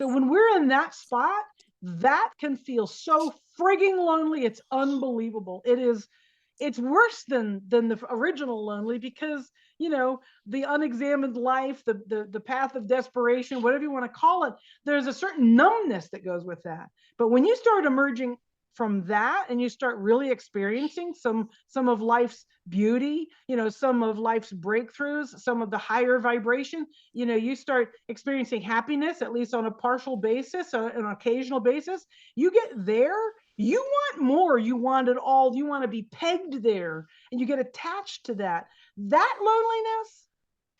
So when we're in that spot, that can feel so frigging lonely. It's unbelievable. It's worse than the original lonely, because the unexamined life, the path of desperation, whatever you want to call it, there's a certain numbness that goes with that. But when you start emerging from that and you start really experiencing some of life's beauty, some of life's breakthroughs, some of the higher vibration, you start experiencing happiness, at least on a partial basis, an occasional basis. You get there, you want more, you want it all, you want to be pegged there, and you get attached to that loneliness.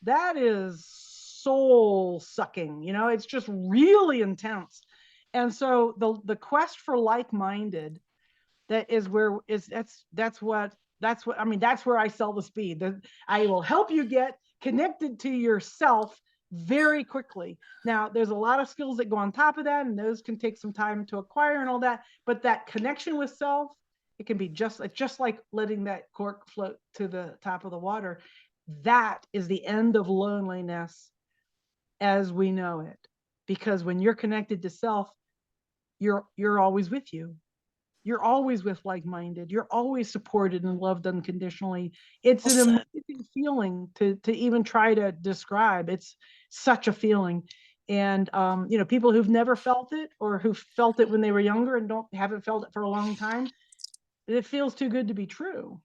That is soul sucking. It's just really intense. And so the quest for like-minded, that is where is that's what I mean. That's where I sell the speed. That I will help you get connected to yourself very quickly. Now, there's a lot of skills that go on top of that, and those can take some time to acquire and all that. But that connection with self, it can be just like letting that cork float to the top of the water. That is the end of loneliness as we know it. Because when you're connected to self, you're always with you. You're always with like-minded. You're always supported and loved unconditionally. It's well an said. amazing feeling to even try to describe. It's such a feeling. And people who've never felt it, or who felt it when they were younger and haven't felt it for a long time, it feels too good to be true.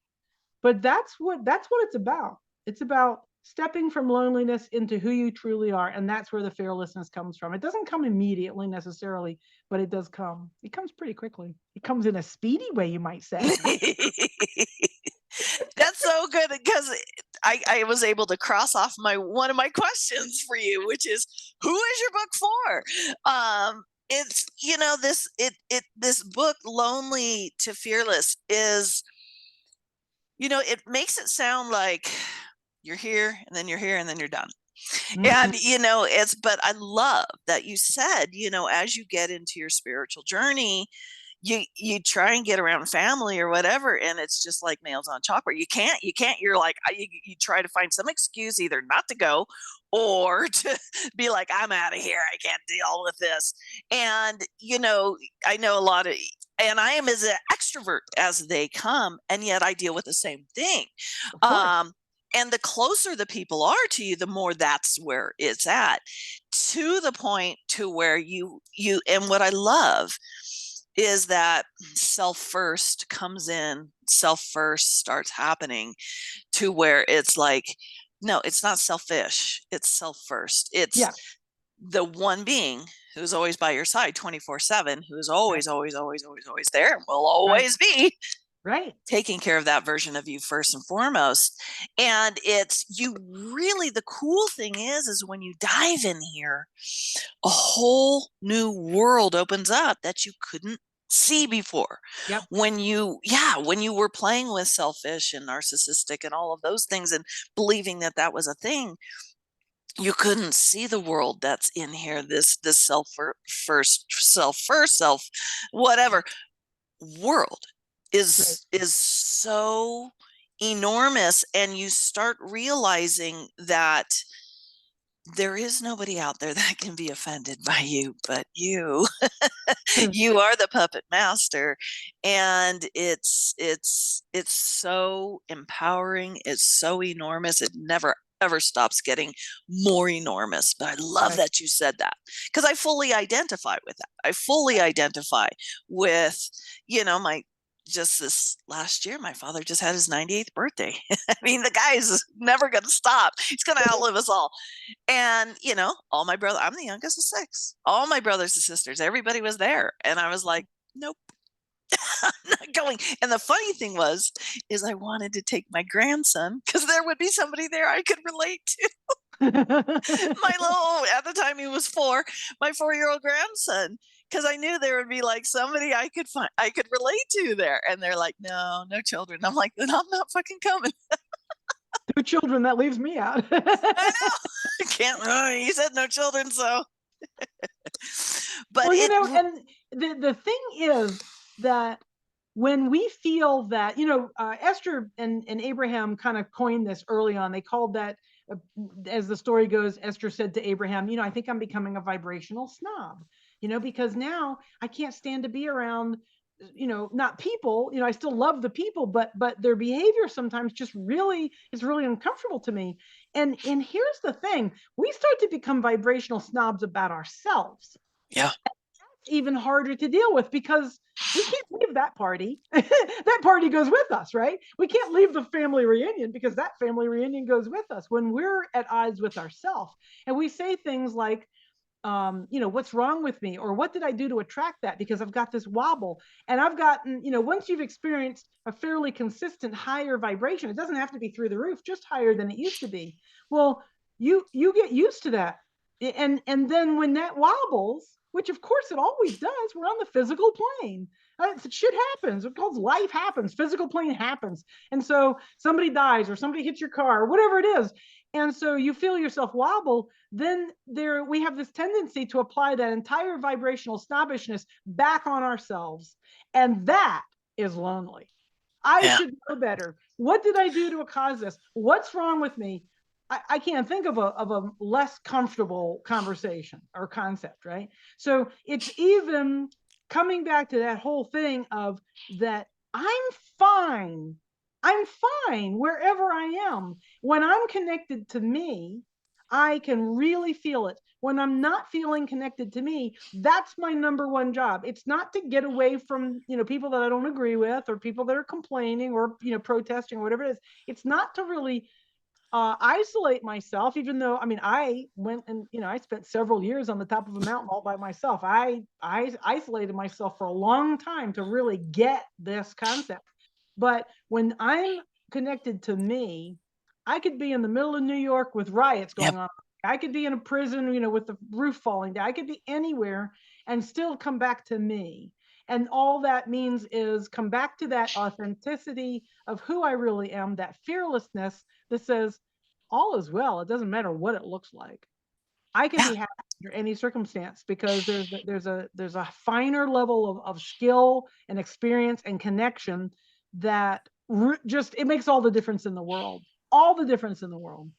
But that's what it's about. It's about stepping from loneliness into who you truly are, and that's where the fearlessness comes from. It doesn't come immediately necessarily, but it does come. It comes pretty quickly. It comes in a speedy way, you might say. That's so good, because I was able to cross off one of my questions for you, which is, who is your book for? It's this book, Lonely to Fearless, is, it makes it sound like you're here and then you're here and then you're done. Mhm. And but I love that you said, as you get into your spiritual journey, you try and get around family or whatever, and it's just like nails on chalkboard. You can't, you're like, you try to find some excuse, either not to go or to be like, I'm out of here, I can't deal with this. And I know a lot of, and I am as an extrovert as they come, and yet I deal with the same thing. Of course. um and the closer the people are to you, the more that's where it's at, to the point to where and what I love is that self first comes in self first starts happening, to where it's like, no, it's not selfish, it's self first. It's the one being who's always by your side 24/7, who's always, always, always, always, always there, and will always be taking care of that version of you first and foremost. And it's you really, the cool thing is when you dive in here, a whole new world opens up that you couldn't see before. When you were playing with selfish and narcissistic and all of those things and believing that that was a thing, you couldn't see the world that's in here, this self first, whatever world is so enormous. And you start realizing that there is nobody out there that can be offended by you but you. You are the puppet master. And it's so empowering, it's so enormous, it never ever stops getting more enormous. But I love that you said that, because I fully identify with that. I fully identify with, my just this last year, my father just had his 98th birthday. I mean, the guy is never going to stop. He's going to outlive us all. And, all my brothers, I'm the youngest of 6, all my brothers and sisters, everybody was there. And I was like, nope, I'm not going. And the funny thing is I wanted to take my grandson, because there would be somebody there I could relate to. At the time he was 4, my 4-year-old grandson, because I knew there would be like somebody I could relate to there. And they're like, no children. I'm like, then I'm not fucking coming. 2 children, that leaves me out. I know. I can't. He said no children, so. But and the thing is that when we feel that, Esther and Abraham kind of coined this early on. They called that, as the story goes, Esther said to Abraham, I think I'm becoming a vibrational snob, because now I can't stand to be around, not people, I still love the people, but their behavior sometimes just really is really uncomfortable to me. And here's the thing, we start to become vibrational snobs about ourselves. Yeah. That's even harder to deal with, because we can't leave that party. That party goes with us, right? We can't leave the family reunion, because that family reunion goes with us when we're at odds with ourselves. And we say things like, what's wrong with me? Or what did I do to attract that? Because I've got this wobble. And I've gotten, once you've experienced a fairly consistent higher vibration, it doesn't have to be through the roof, just higher than it used to be. Well, you get used to that. And then when that wobbles, which of course it always does, we're on the physical plane. Shit happens. It calls life happens. Physical plane happens. And so somebody dies, or somebody hits your car, or whatever it is. And so you feel yourself wobble, then we have this tendency to apply that entire vibrational snobbishness back on ourselves. And that is lonely. I should know better. What did I do to cause this? What's wrong with me? I can't think of a less comfortable conversation or concept, right? So it's even coming back to that whole thing of that I'm fine wherever I am. When I'm connected to me, I can really feel it. When I'm not feeling connected to me, that's my number one job. It's not to get away from, people that I don't agree with, or people that are complaining, or, protesting, or whatever it is. It's not to really isolate myself, even though, I went and, I spent several years on the top of a mountain all by myself. I isolated myself for a long time to really get this concept. But when I'm connected to me, I could be in the middle of New York with riots going on. I could be in a prison, with the roof falling down. I could be anywhere and still come back to me. And all that means is come back to that authenticity of who I really am, that fearlessness that says, all is well. It doesn't matter what it looks like. I can be happy under any circumstance, because there's a finer level of skill and experience and connection that it makes all the difference in the world. All the difference in the world.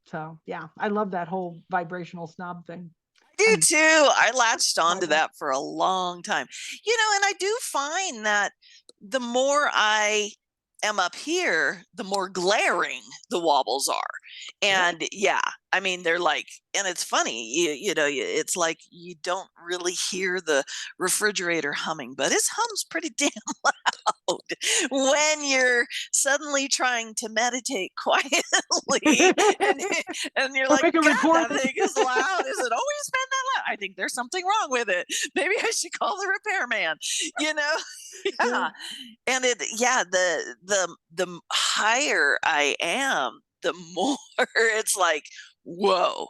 So yeah, I love that whole vibrational snob thing. I do too. I latched onto that for a long time. And I do find that the more I am up here, the more glaring the wobbles are. And I mean, they're like, and it's funny, it's like you don't really hear the refrigerator humming, but it hums pretty damn loud when you're suddenly trying to meditate quietly, and and you're Or like, make a God, that recording. thing is loud. Is it always been that loud? I think there's something wrong with it. Maybe I should call the repairman. You know, Yeah. yeah. And yeah, the higher I am, the more it's like, whoa,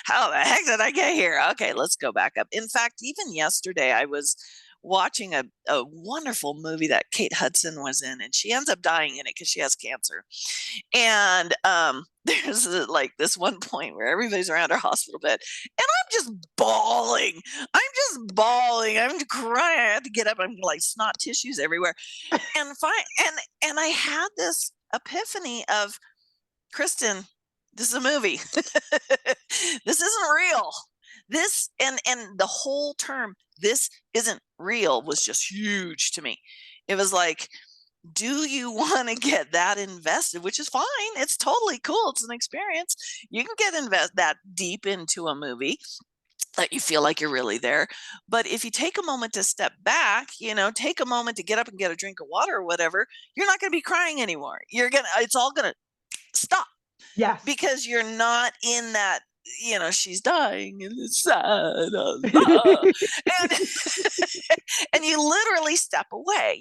how the heck did I get here? Okay, let's go back up. In fact, even yesterday, I was watching a wonderful movie that Kate Hudson was in, and she ends up dying in it because she has cancer. And there's like this one point where everybody's around her hospital bed, and I'm just bawling. I'm just bawling. I'm crying. I had to get up. I'm like snot tissues everywhere. And fine. And I had this epiphany of, Kristen, this is a movie. This isn't real. This and the whole term, this isn't real, was just huge to me. It was like, do you want to get that invested? Which is fine. It's totally cool. It's an experience. You can get that deep into a movie that you feel like you're really there. But if you take a moment to step back, take a moment to get up and get a drink of water or whatever, you're not going to be crying anymore. It's all going to stop, Yes. because you're not in that, she's dying and it's sad. And, and you literally step away.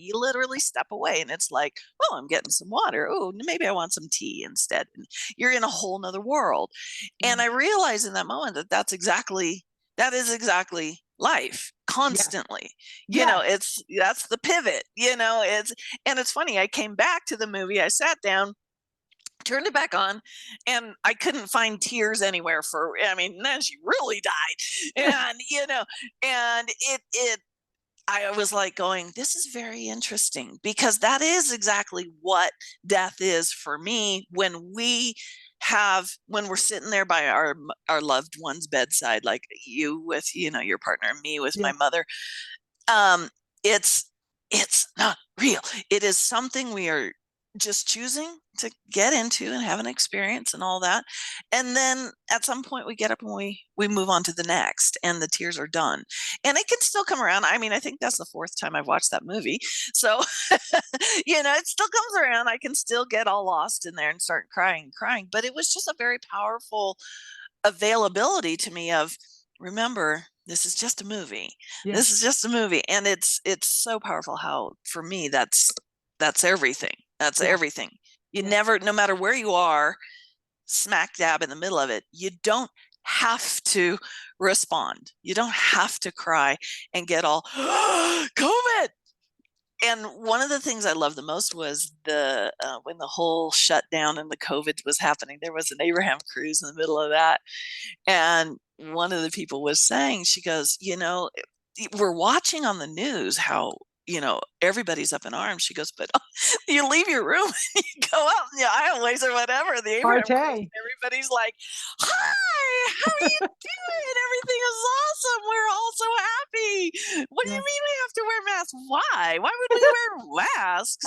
And it's like, oh, I'm getting some water. Oh, maybe I want some tea instead. And you're in a whole nother world. And I realized in that moment that is exactly life constantly. That's the pivot, and it's funny. I came back to the movie. I sat down, turned it back on, and I couldn't find tears anywhere then she really died. And, and I was like going, this is very interesting, because that is exactly what death is for me when we're sitting there by our loved one's bedside, like you with, your partner, and me with my mother. It's not real. It is something we are just choosing to get into and have an experience and all that. And then at some point we get up and we move on to the next, and the tears are done. And it can still come around. I mean, I think that's the fourth time I've watched that movie. So, it still comes around. I can still get all lost in there and start crying. But it was just a very powerful availability to me of, remember, this is just a movie. This is just a movie. And it's so powerful how, for me, that's everything. That's everything. You never, no matter where you are, smack dab in the middle of it, you don't have to respond. You don't have to cry and get all COVID. And one of the things I loved the most was when the whole shutdown and the COVID was happening, there was an Abraham cruise in the middle of that. And one of the people was saying, she goes, we're watching on the news how, everybody's up in arms. She goes, but you leave your room and you go out in the aisleways or whatever, the Abraham cruise, and everybody's like, hi, how are you doing? Everything is awesome. We're all so happy. What do you mean we have to wear masks? Why? Why would we wear masks?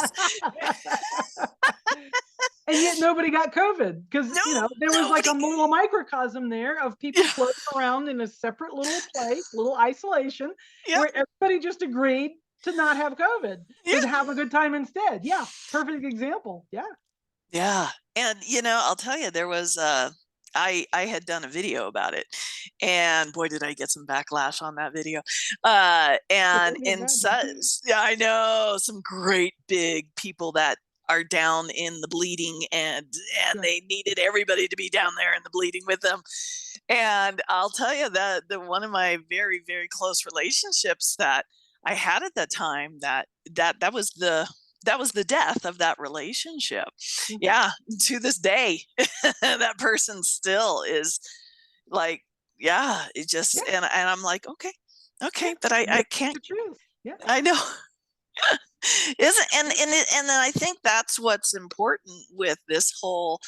And yet nobody got COVID, because there was like a little microcosm there of people floating around in a separate little place, little isolation, where everybody just agreed to not have COVID, to have a good time instead. Yeah, perfect example. Yeah. And I'll tell you, there was I had done a video about it, and boy, did I get some backlash on that video. And I know some great big people that are down in the bleeding, and they needed everybody to be down there in the bleeding with them. And I'll tell you that one of my very, very close relationships that I had at that time, that was the death of that relationship. Yeah, to this day, that person still is like, it just, and I'm like, okay, but I can't. I know. Isn't and then I think that's what's important with this whole,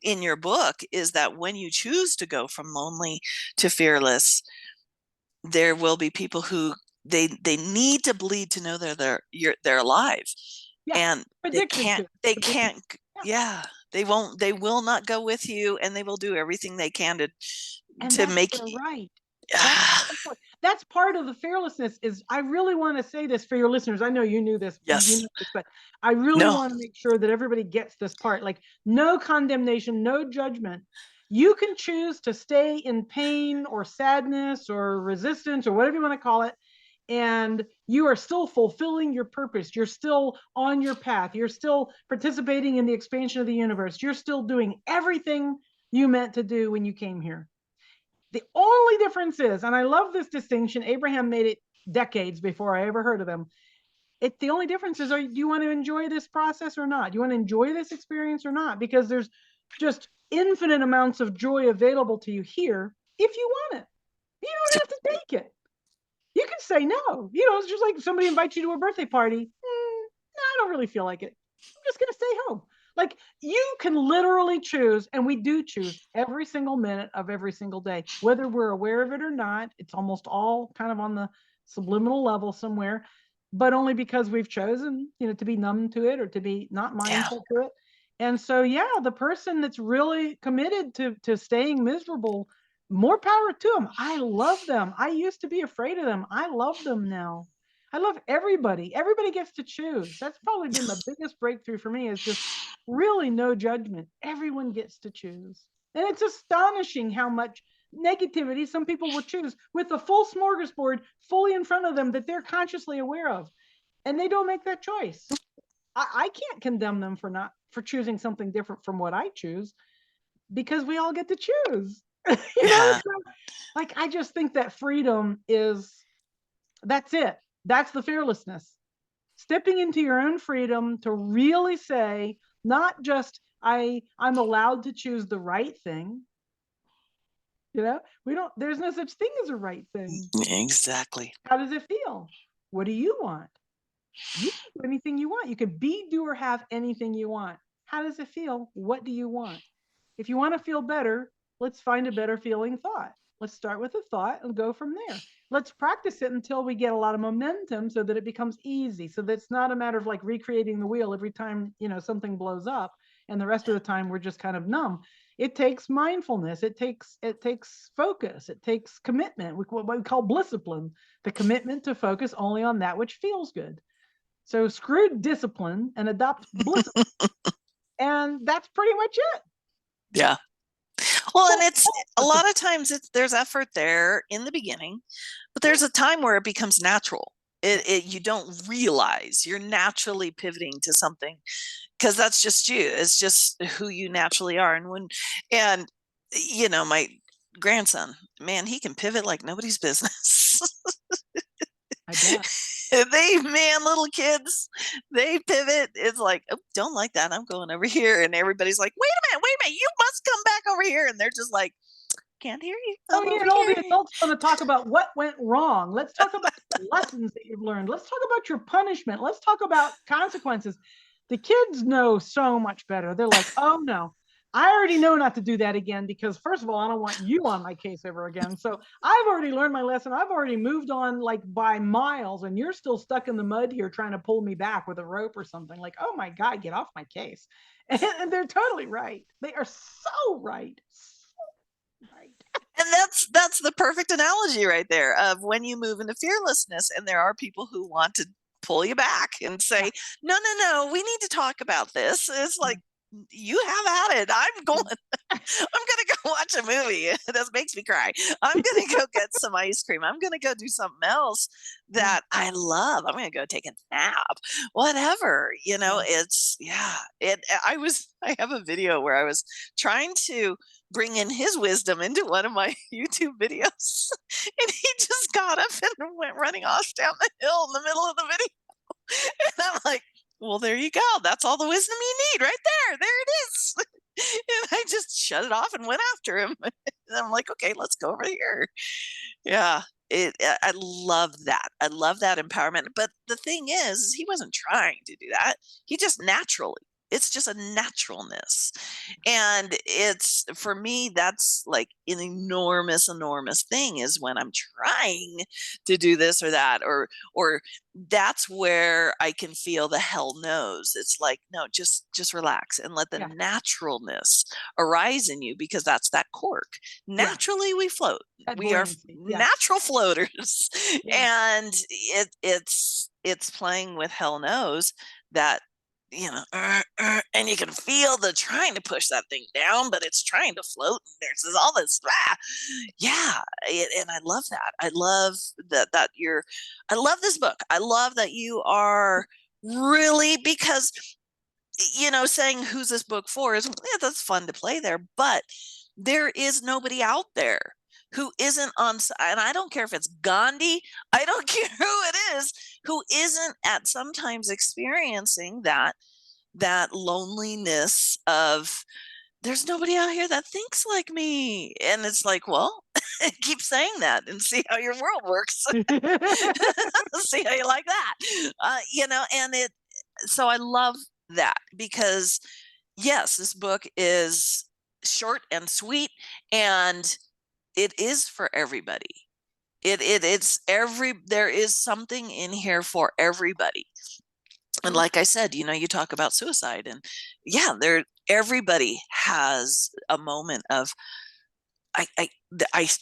in your book, is that when you choose to go from lonely to fearless, there will be people who they need to bleed to know they're alive. And they can't They will not go with you, and they will do everything they can And to that's make their right. ah, That's part of the fearlessness. Is I really want to say this for your listeners. I know you knew this, yes. but I really No. want to make sure that everybody gets this part. Like, no condemnation, no judgment. You can choose to stay in pain or sadness or resistance or whatever you want to call it, and you are still fulfilling your purpose. You're still on your path. You're still participating in the expansion of the universe. You're still doing everything you meant to do when you came here. The only difference is, and I love this distinction, Abraham made it decades before I ever heard of them. The only difference is, do you want to enjoy this process or not? Do you want to enjoy this experience or not? Because there's just infinite amounts of joy available to you here if you want it. You don't have to take it. You can say no. It's just like somebody invites you to a birthday party. No, I don't really feel like it. I'm just going to stay home. Like, you can literally choose, and we do choose every single minute of every single day, whether we're aware of it or not. It's almost all kind of on the subliminal level somewhere, but only because we've chosen, to be numb to it or to be not Yeah. mindful to it. And so, yeah, the person that's really committed to staying miserable, more power to them. I love them. I used to be afraid of them. I love them now. I love everybody. Everybody gets to choose. That's probably been the biggest breakthrough for me, is just really no judgment. Everyone gets to choose. And it's astonishing how much negativity some people will choose with a full smorgasbord fully in front of them that they're consciously aware of. And they don't make that choice. I can't condemn them for choosing something different from what I choose, because we all get to choose. Yeah. So, like, I just think that freedom that's it. That's the fearlessness. Stepping into your own freedom to really say, not just I'm allowed to choose the right thing. There's no such thing as a right thing. Exactly. How does it feel? What do you want? You can do anything you want. You can be, do, or have anything you want. How does it feel? What do you want? If you want to feel better, let's find a better feeling thought. Let's start with a thought and go from there. Let's practice it until we get a lot of momentum so that it becomes easy. So that's not a matter of like recreating the wheel every time, something blows up, and the rest of the time we're just kind of numb. It takes mindfulness. It takes focus. It takes commitment. What we call discipline, the commitment to focus only on that which feels good. So screw discipline and adopt bliss. And that's pretty much it. Yeah. Well, and it's a But the lot of times there's effort there in the beginning, but there's a time where it becomes natural. You don't realize you're naturally pivoting to something, because that's just you. It's just who you naturally are. And my grandson, man, he can pivot like nobody's business. I bet. Little kids, they pivot. It's like, oh, don't like that. I'm going over here. And everybody's like, wait a minute, you must come back over here. And they're just like, can't hear you. Oh, I'm over all the here. adults want to talk about what went wrong. Let's talk about the lessons that you've learned. Let's talk about your punishment. Let's talk about consequences. The kids know so much better. They're like, oh no, I already know not to do that again, because first of all, I don't want you on my case ever again. So I've already learned my lesson. I've already moved on like by miles, and you're still stuck in the mud here trying to pull me back with a rope or something. Like, oh my God, get off my case. And they're totally right. They are so right. So right. And that's the perfect analogy right there of when you move into fearlessness, and there are people who want to pull you back and say, no, we need to talk about this. It's like, you have at it. I'm going to go watch a movie that makes me cry. I'm going to go get some ice cream. I'm going to go do something else that I love. I'm going to go take a nap, whatever, it's, I have a video where I was trying to bring in his wisdom into one of my YouTube videos. And he just got up and went running off down the hill in the middle of the video. And I'm like, well, there you go. That's all the wisdom you need right there. There it is. And I just shut it off and went after him. And I'm like, okay, let's go over here. Yeah. I love that. I love that empowerment. But the thing is, he wasn't trying to do that. He just naturally It's just a naturalness. And it's, for me, that's like an enormous thing, is when I'm trying to do this or that, or that's where I can feel the hell knows. It's like, no, just relax and let the Yeah. naturalness arise in you, because that's that cork. Yeah. Naturally we float. That We are buoyancy. Yeah. natural floaters. Yeah. And it's playing with hell knows that, and you can feel the trying to push that thing down, but it's trying to float. And there's all this, yeah, and I love that. I love that you're. I love this book. I love that you are really, because saying who's this book for is, yeah, that's fun to play there, but there is nobody out there who isn't on, and I don't care if it's Gandhi, I don't care who it is, who isn't at sometimes experiencing that loneliness of, there's nobody out here that thinks like me. And it's like, well, keep saying that and see how your world works. See how you like that. And so I love that, because yes, this book is short and sweet, and it is for everybody. There is something in here for everybody. And like I said, you talk about suicide, and yeah, everybody has a moment of, I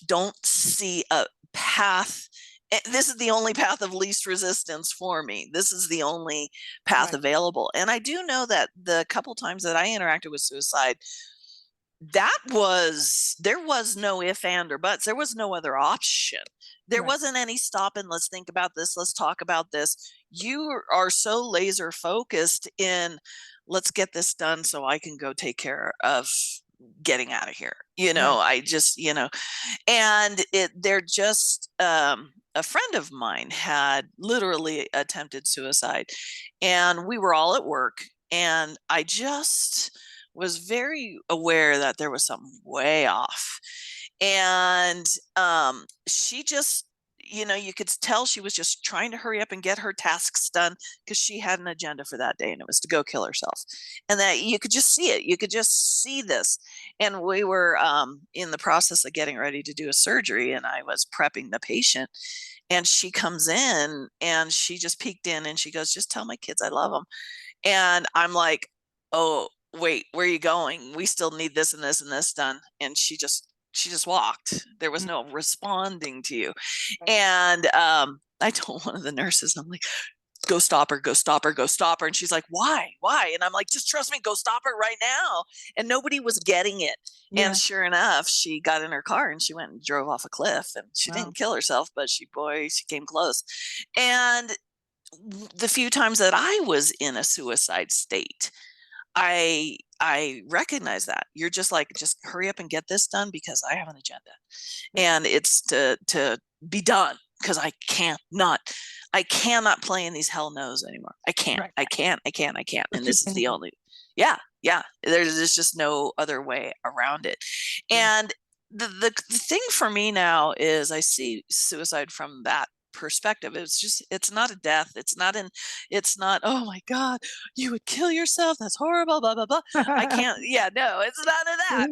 don't see a path. This is the only path of least resistance for me. This is the only path Right. available. And I do know that the couple times that I interacted with suicide, there was no if, and, or buts. There was no other option. There Right. wasn't any stop and let's think about this. Let's talk about this. You are so laser focused in, let's get this done so I can go take care of getting out of here. Right. I just, and they're just, a friend of mine had literally attempted suicide, and we were all at work, and I just was very aware that there was something way off. And she just, you could tell she was just trying to hurry up and get her tasks done, because she had an agenda for that day, and it was to go kill herself. And that you could just see it. You could just see this. And we were in the process of getting ready to do a surgery, and I was prepping the patient. And she comes in, and she just peeked in, and she goes, "Just tell my kids I love them." And I'm like, "Oh, wait, where are you going? We still need this and this and this done." And she just walked. There was no responding to you. Right. And I told one of the nurses, I'm like, "Go stop her, go stop her, go stop her." And she's like, "Why? Why?" And I'm like, "Just trust me, go stop her right now." And nobody was getting it. Yeah. And sure enough, she got in her car and she went and drove off a cliff, and she Wow. didn't kill herself, but she came close. And the few times that I was in a suicide state, I recognize that. You're just like, just hurry up and get this done, because I have an agenda. Yeah. And it's to be done, because I cannot play in these hell no's anymore. I can't. Right. I can't. I can't. I can't. It's And too this is the painful. only, yeah, yeah. There's just no other way around it. Yeah. And the thing for me now is, I see suicide from that perspective. It's not a death. It's not, oh my God, you would kill yourself. That's horrible, blah, blah, blah. I can't, yeah, no, it's none of that.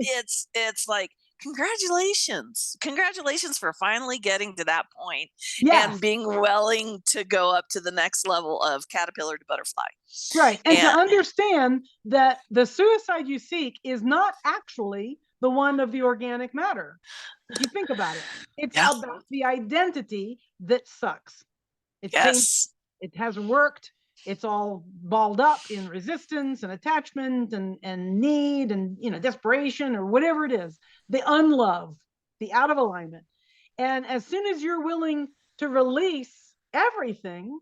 It's like, congratulations. Congratulations for finally getting to that point and Yes. being willing to go up to the next level of caterpillar to butterfly. Right. And to And understand that the suicide you seek is not actually the one of the organic matter. If you think about it, it's yeah, about the identity that sucks. It's painful. yes, It hasn't worked. It's all balled up in resistance and attachment and need and desperation or whatever it is. The unlove, the out of alignment. And as soon as you're willing to release everything,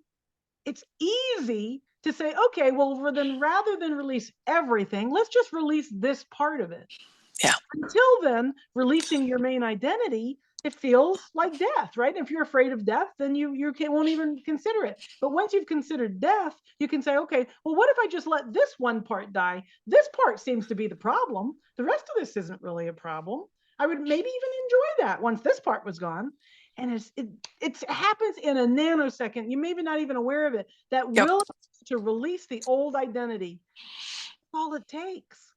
it's easy to say, okay, well, then rather than release everything, let's just release this part of it. yeah, Until then, releasing your main identity, it feels like death, right? If you're afraid of death, then you won't even consider it. But once you've considered death, you can say, okay, well, what if I just let this one part die? This part seems to be the problem. The rest of this isn't really a problem. I would maybe even enjoy that once this part was gone. And it happens in a nanosecond. You maybe not even aware of it. That yep, will to release the old identity all it takes.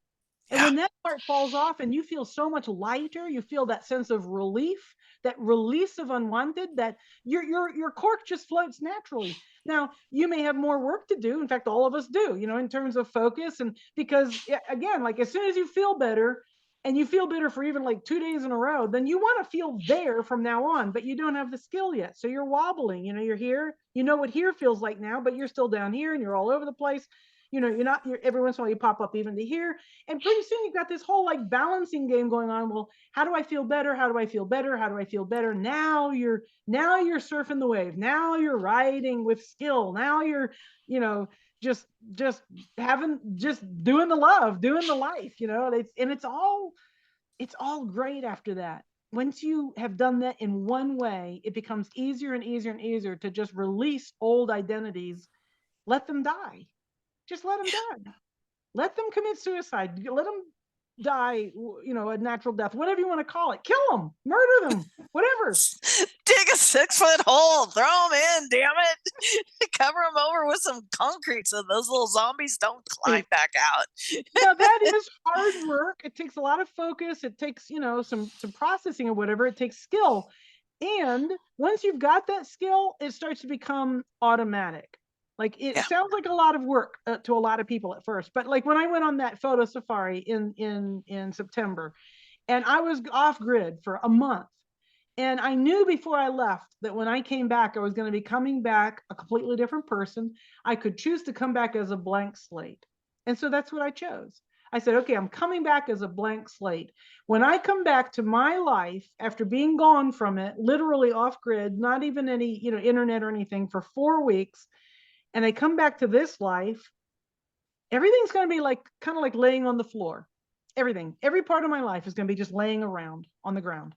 And Yeah. when that part falls off and you feel so much lighter, you feel that sense of relief, that release of unwanted, that your cork just floats naturally. Now, you may have more work to do. In fact, all of us do, in terms of focus. And because again, like as soon as you feel better, and you feel better for even like 2 days in a row, then you want to feel there from now on, but you don't have the skill yet. So you're wobbling, you're here, what here feels like now, but you're still down here and you're all over the place. You're every once in a while you pop up even to here. And pretty soon you've got this whole like balancing game going on. Well, how do I feel better? How do I feel better? How do I feel better? Now you're surfing the wave. Now you're riding with skill. Now you're, you know, just doing the love, doing the life, it's all great after that. Once you have done that in one way, it becomes easier and easier and easier to just release old identities, let them die. Just let them die. Let them commit suicide. Let them die, a natural death, whatever you want to call it. Kill them, murder them, whatever. Dig a 6-foot hole, throw them in, damn it. Cover them over with some concrete so those little zombies don't climb back out. Now that is hard work. It takes a lot of focus. It takes, some processing or whatever. It takes skill. And once you've got that skill, it starts to become automatic. Like it sounds like a lot of work to a lot of people at first, but like when I went on that photo safari in September, and I was off grid for a month, and I knew before I left that when I came back, I was going to be coming back a completely different person. I could choose to come back as a blank slate, and so that's what I chose. I said, okay, I'm coming back as a blank slate. When I come back to my life after being gone from it, literally off grid, not even any, internet or anything for 4 weeks, and I come back to this life, everything's going to be like kind of like laying on the floor. Every part of my life is going to be just laying around on the ground.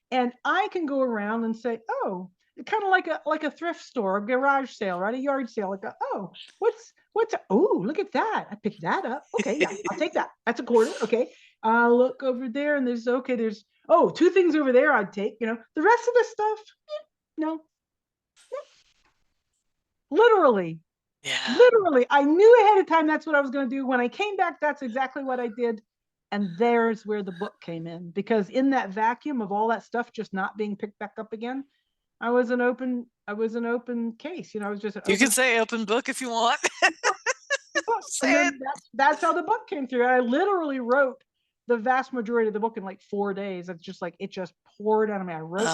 And I can go around and say, oh, kind of like a thrift store, a garage sale, right? A yard sale. Like, oh, oh, look at that. I picked that up. Okay, yeah, I'll take that. That's a quarter. Okay. Look over there and there's 2 things over there I'd take, the rest of the stuff, no. Literally, Yeah. Literally, I knew ahead of time that's what I was going to do. When I came back, that's exactly what I did. And there's where the book came in, because in that vacuum of all that stuff just not being picked back up again, I was an open case. I was just an You can say open book if you want. book. And then that's how the book came through. I literally wrote the vast majority of the book in like 4 days. It's just like it just poured out of me. I wrote.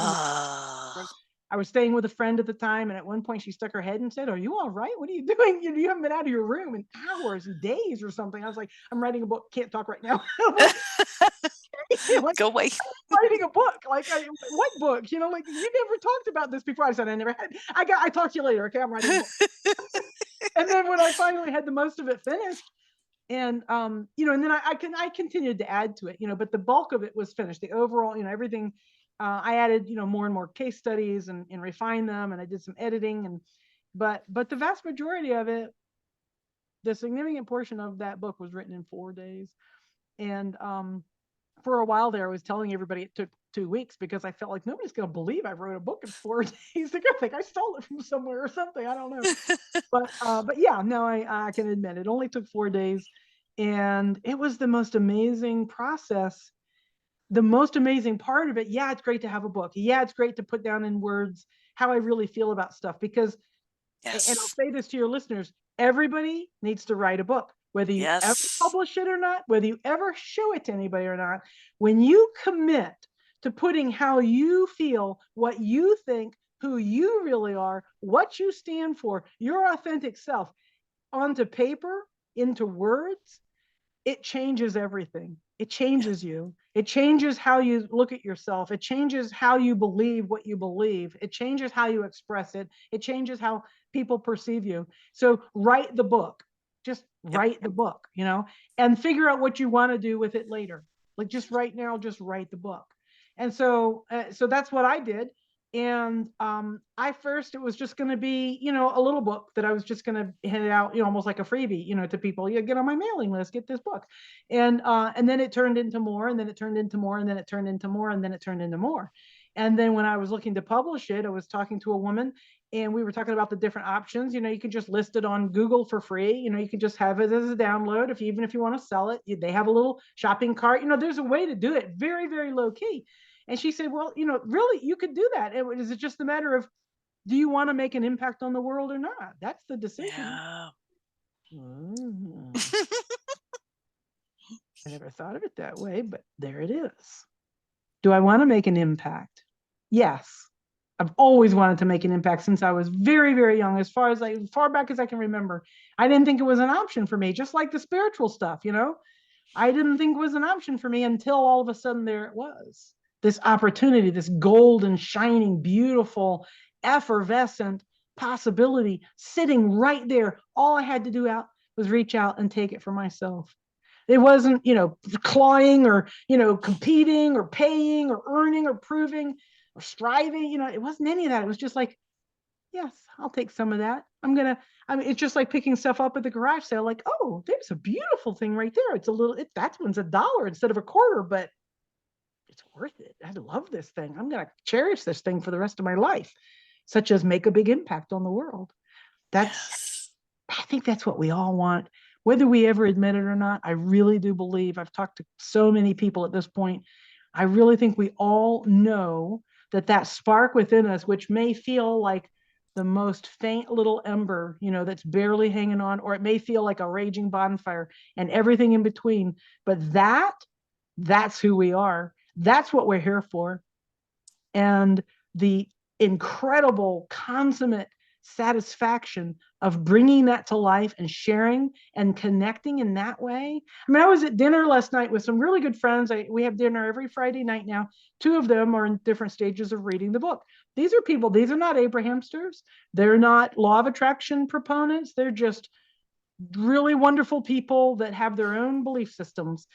I was staying with a friend at the time, and at one point she stuck her head and said, "Are you all right? What are you doing? You haven't been out of your room in hours and days or something." I was like, "I'm writing a book. Can't talk right now." Go away. I'm writing a book. Like, what book? Like you never talked about this before. I said, "I never had." I talk to you later. Okay, I'm writing a book. And then when I finally had the most of it finished, and and then I continued to add to it, but the bulk of it was finished. The overall, everything. I added, more and more case studies and refined them, and I did some editing, but the vast majority of it, the significant portion of that book was written in 4 days. And for a while there, I was telling everybody it took 2 weeks because I felt like nobody's going to believe I wrote a book in 4 days. They're going to think I stole it from somewhere or something. I don't know. But yeah, no, I can admit it only took 4 days, and it was the most amazing process. The most amazing part of it, yeah, it's great to have a book. Yeah, it's great to put down in words how I really feel about stuff, because, and I'll say this to your listeners, everybody needs to write a book, whether you ever publish it or not, whether you ever show it to anybody or not. When you commit to putting how you feel, what you think, who you really are, what you stand for, your authentic self, onto paper, into words, it changes everything. It changes you. It changes how you look at yourself. It changes how you believe what you believe. It changes how you express it. It changes how people perceive you. So write the book. Just write the book, and figure out what you want to do with it later. Like just right now, just write the book. And so that's what I did. And it was just going to be, a little book that I was just going to hand out, almost like a freebie, to people. Get on my mailing list, get this book. And then it turned into more, and then it turned into more, and then it turned into more, and then it turned into more. And then when I was looking to publish it, I was talking to a woman, and we were talking about the different options. You can just list it on Google for free. You can just have it as a download. Even if you want to sell it, they have a little shopping cart. There's a way to do it very, very low key. And she said, well, really, you could do that. Is it just a matter of, do you want to make an impact on the world or not? That's the decision. Yeah. I never thought of it that way, but there it is. Do I want to make an impact? Yes. I've always wanted to make an impact since I was very, very young, as far back as I can remember. I didn't think it was an option for me, just like the spiritual stuff, I didn't think it was an option for me until all of a sudden there it was. This opportunity, this golden, shining, beautiful, effervescent possibility sitting right there. All I had to do was reach out and take it for myself. It wasn't, clawing or, competing or paying or earning or proving or striving. It wasn't any of that. It was just like, yes, I'll take some of that. It's just like picking stuff up at the garage sale. Like, oh, there's a beautiful thing right there. That one's $1 instead of $0.25, but it's worth it. I love this thing. I'm going to cherish this thing for the rest of my life, such as make a big impact on the world. I think that's what we all want, whether we ever admit it or not. I really do believe, I've talked to so many people at this point, I really think we all know that spark within us, which may feel like the most faint little ember, that's barely hanging on, or it may feel like a raging bonfire and everything in between. But that's who we are. That's what we're here for. And the incredible, consummate satisfaction of bringing that to life and sharing and connecting in that way. I was at dinner last night with some really good friends. We have dinner every Friday night now. 2 of them are in different stages of reading the book. These are not Abrahamsters. They're not law of attraction proponents. They're just really wonderful people that have their own belief systems.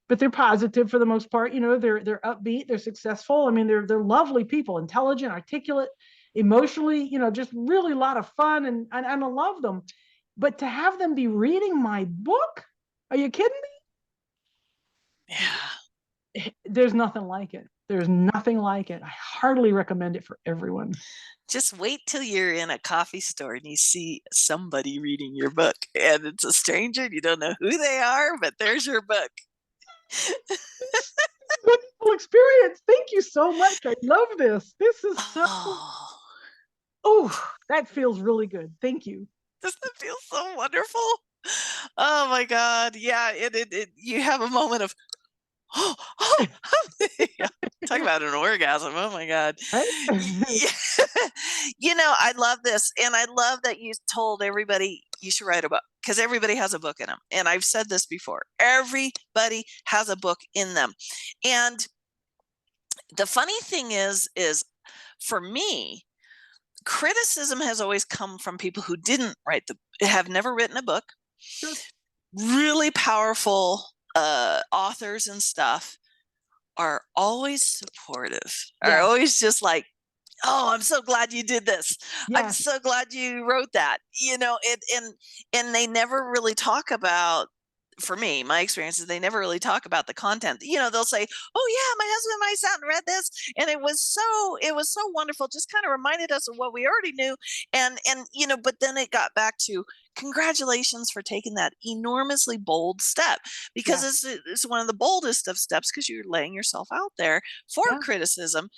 But they're positive for the most part. They're upbeat, they're successful. They're lovely people, intelligent, articulate, emotionally, just really a lot of fun, and I love them. But to have them be reading my book, are you kidding me? Yeah. There's nothing like it. There's nothing like it. I heartily recommend it for everyone. Just wait till you're in a coffee store and you see somebody reading your book, and it's a stranger and you don't know who they are, but there's your book. Wonderful experience. Thank you so much. I love this. This is so. Oh, that feels really good. Thank you. Doesn't it feel so wonderful? Oh my God. Yeah. You have a moment of, yeah. Talk about an orgasm. Oh my God. I love this. And I love that you told everybody you should write a book, because everybody has a book in them. And I've said this before, everybody has a book in them. And the funny thing is for me, criticism has always come from people who have never written a book. Sure. Really powerful authors and stuff are always supportive, are always just like, oh, I'm so glad you did this. I'm so glad you wrote that, and they never really talk about, for me, my experience is they never really talk about the content. They'll say, oh yeah, my husband and I sat and read this, and it was so wonderful. Just kind of reminded us of what we already knew. And but then it got back to, congratulations for taking that enormously bold step, because it's one of the boldest of steps, because you're laying yourself out there for criticism.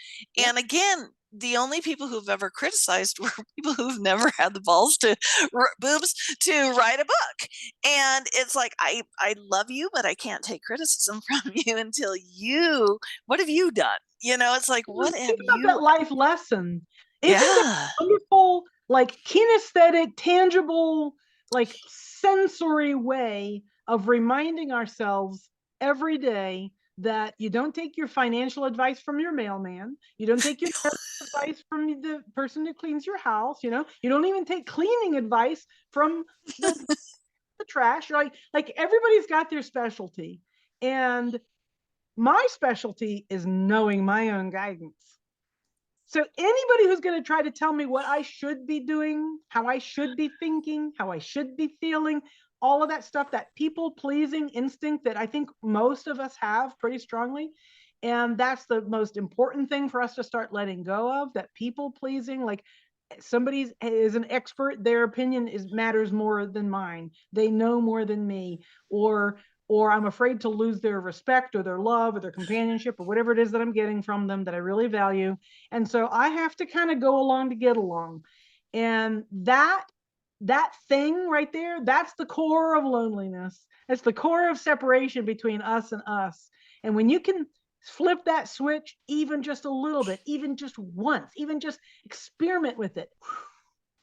And again, the only people who've ever criticized were people who've never had the balls to write a book. And it's like, I love you, but I can't take criticism from you until what have you done? It's like, what have you? That life lesson. Isn't that wonderful, like kinesthetic, tangible, like sensory way of reminding ourselves every day that you don't take your financial advice from your mailman. You don't take your advice from the person who cleans your house. You don't even take cleaning advice from the trash. Like everybody's got their specialty. And my specialty is knowing my own guidance. So anybody who's going to try to tell me what I should be doing, how I should be thinking, how I should be feeling, all of that stuff, that people-pleasing instinct that I think most of us have pretty strongly, And that's the most important thing for us to start letting go of, that people pleasing. Like, somebody is an expert, their opinion matters more than mine. They know more than me, or I'm afraid to lose their respect or their love or their companionship or whatever it is that I'm getting from them that I really value. And so I have to kind of go along to get along. And that thing right there, that's the core of loneliness. That's the core of separation between us and us. And when you can flip that switch even just a little bit, even just once, even just experiment with it,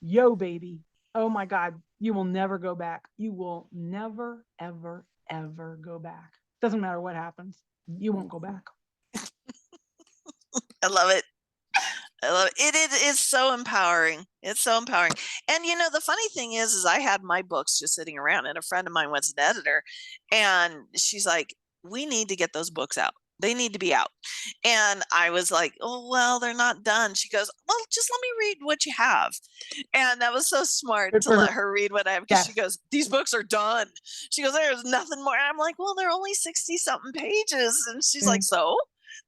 yo, baby, oh my God, you will never go back. You will never, ever, ever go back. Doesn't matter what happens, you won't go back. I love it. I love it. It is so empowering. It's so empowering. And the funny thing is I had my books just sitting around, and a friend of mine was an editor, and she's like, "We need to get those books out. They need to be out." And I was like, "Oh, well, they're not done." She goes, "Well, just let me read what you have." And that was so smart Good to for her. let her read what I have, because she Yes. goes, "These books are done." She goes, "There's nothing more." I'm like, "Well, they're only 60 something pages." And she's like, Mm, "So?"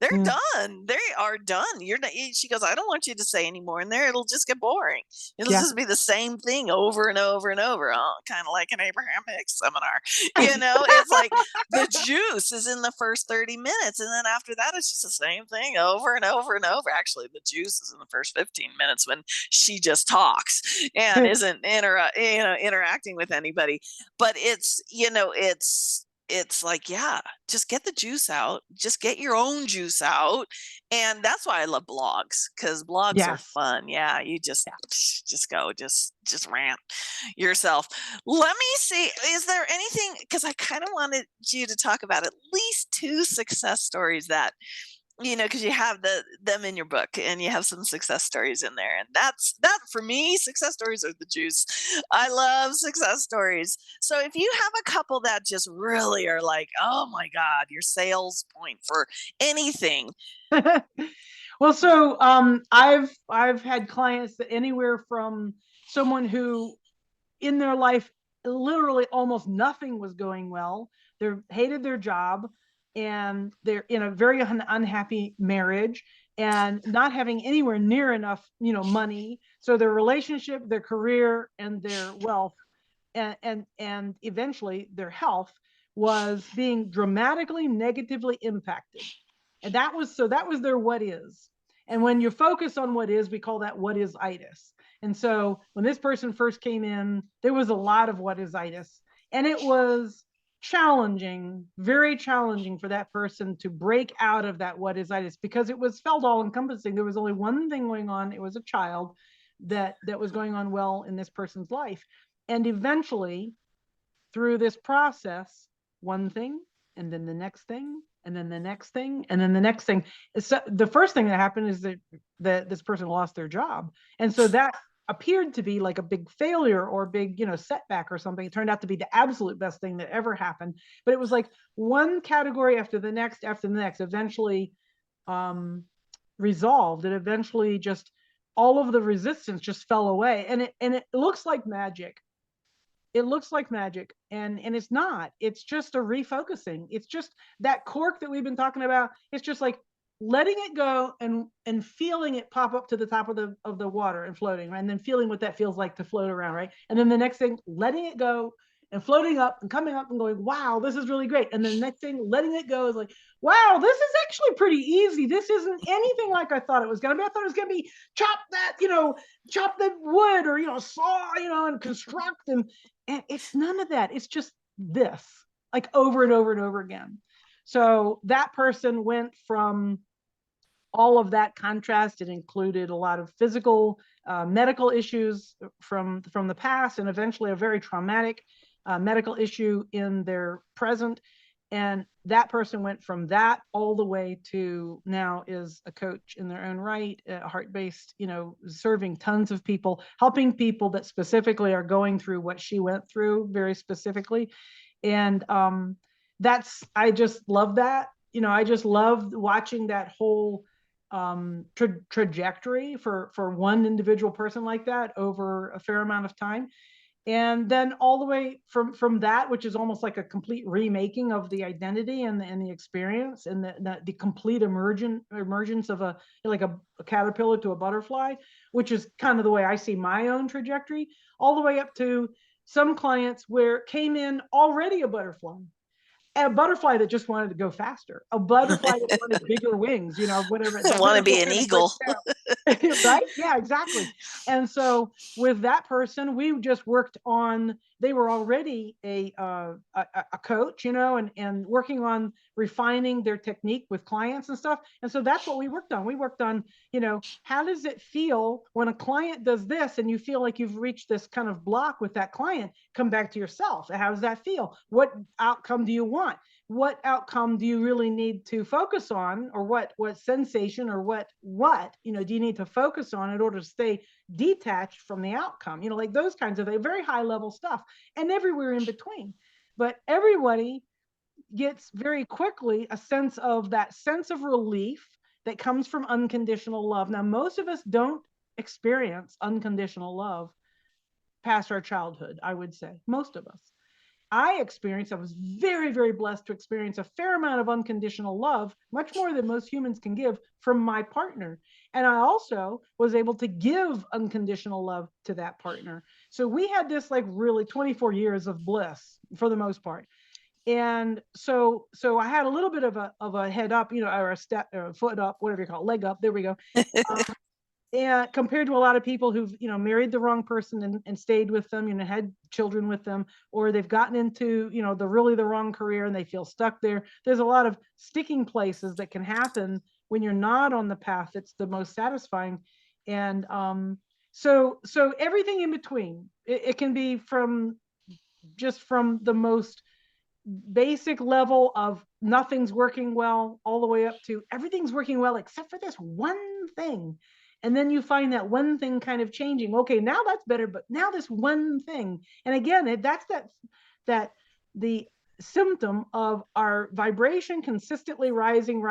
They're mm. done. They are done. You're not, she goes, "I don't want you to say anymore in there. It'll just get boring. It'll Yeah. just be the same thing over and over and over." Oh, kind of like an Abraham Hicks seminar. It's like the juice is in the first 30 minutes. And then after that, it's just the same thing over and over and over. Actually, the juice is in the first 15 minutes when she just talks and isn't interacting with anybody. But it's like, yeah, just get the juice out, just get your own juice out. And that's why I love blogs, because blogs are Yes. fun. Yeah, you just Yeah. just go, just rant yourself. Let me see, is there anything, because I kind of wanted you to talk about at least two success stories that, because you have them in your book, and you have some success stories in there, and that for me, success stories are the juice. I love success stories. So if you have a couple that just really are like, oh my God, your sales point for anything. Well, so I've had clients that anywhere from someone who in their life literally almost nothing was going well. They hated their job, and they're in a very unhappy marriage, and not having anywhere near enough money. So their relationship, their career, and their wealth, and eventually their health was being dramatically negatively impacted. And that was their what is. And when you focus on what is, we call that what is itis. And so when this person first came in, there was a lot of what is itis. And it was challenging, very challenging for that person to break out of that what is itis, because it was felt all encompassing. There was only one thing going on. It was a child that was going on well in this person's life. And eventually, through this process, one thing, and then the next thing, and then the next thing, and then the next thing. So the first thing that happened is that this person lost their job. And so that appeared to be like a big failure or a big, setback or something. It turned out to be the absolute best thing that ever happened. But it was like one category after the next, eventually resolved. And eventually just all of the resistance just fell away. And it looks like magic. It looks like magic, and it's not. It's just a refocusing. It's just that cork that we've been talking about. It's just like letting it go and feeling it pop up to the top of the water and floating, right? And then feeling what that feels like to float around, right? And then the next thing, letting it go and floating up and coming up and going, wow, this is really great. And then the next thing, letting it go is like, wow, this is actually pretty easy. This isn't anything like I thought it was going to be. I thought it was going to be chop the wood, or saw, and construct, and it's none of that. It's just this, like over and over and over again. So that person went from all of that contrast. It included a lot of physical, medical issues from the past, and eventually a very traumatic medical issue in their present. And that person went from that all the way to now is a coach in their own right, heart-based, serving tons of people, helping people that specifically are going through what she went through very specifically. And I just love that. I just loved watching that whole trajectory for one individual person like that over a fair amount of time. And then all the way from that, which is almost like a complete remaking of the identity and the experience, and the complete emergence of a like a caterpillar to a butterfly, which is kind of the way I see my own trajectory, all the way up to some clients where came in already a butterfly, a butterfly that just wanted to go faster, a butterfly that wanted bigger wings, whatever I that want to butterfly be an kind of breaks eagle. down. Right? Yeah, exactly. And so with that person, we just worked on, they were already a coach, and working on refining their technique with clients and stuff. And so that's what we worked on. We worked on, how does it feel when a client does this and you feel like you've reached this kind of block with that client? Come back to yourself. How does that feel? What outcome do you want? What outcome do you really need to focus on, or what sensation, or what do you need to focus on in order to stay detached from the outcome, like those kinds of very high level stuff, and everywhere in between. But everybody gets very quickly a sense of relief that comes from unconditional love. Now, most of us don't experience unconditional love past our childhood. I would say most of us. I was very, very blessed to experience a fair amount of unconditional love, much more than most humans can give, from my partner. And I also was able to give unconditional love to that partner. So we had this like really 24 years of bliss for the most part. And so I had a little bit of a head up, or a step, or a foot up, whatever you call it, leg up. There we go. And compared to a lot of people who've married the wrong person and stayed with them, had children with them, or they've gotten into the wrong career and they feel stuck there. There's a lot of sticking places that can happen when you're not on the path that's the most satisfying. And so everything in between, it can be from the most basic level of nothing's working well, all the way up to everything's working well except for this one thing. And then you find that one thing kind of changing. Okay, now that's better, but now this one thing. And again, that's that the symptom of our vibration consistently rising,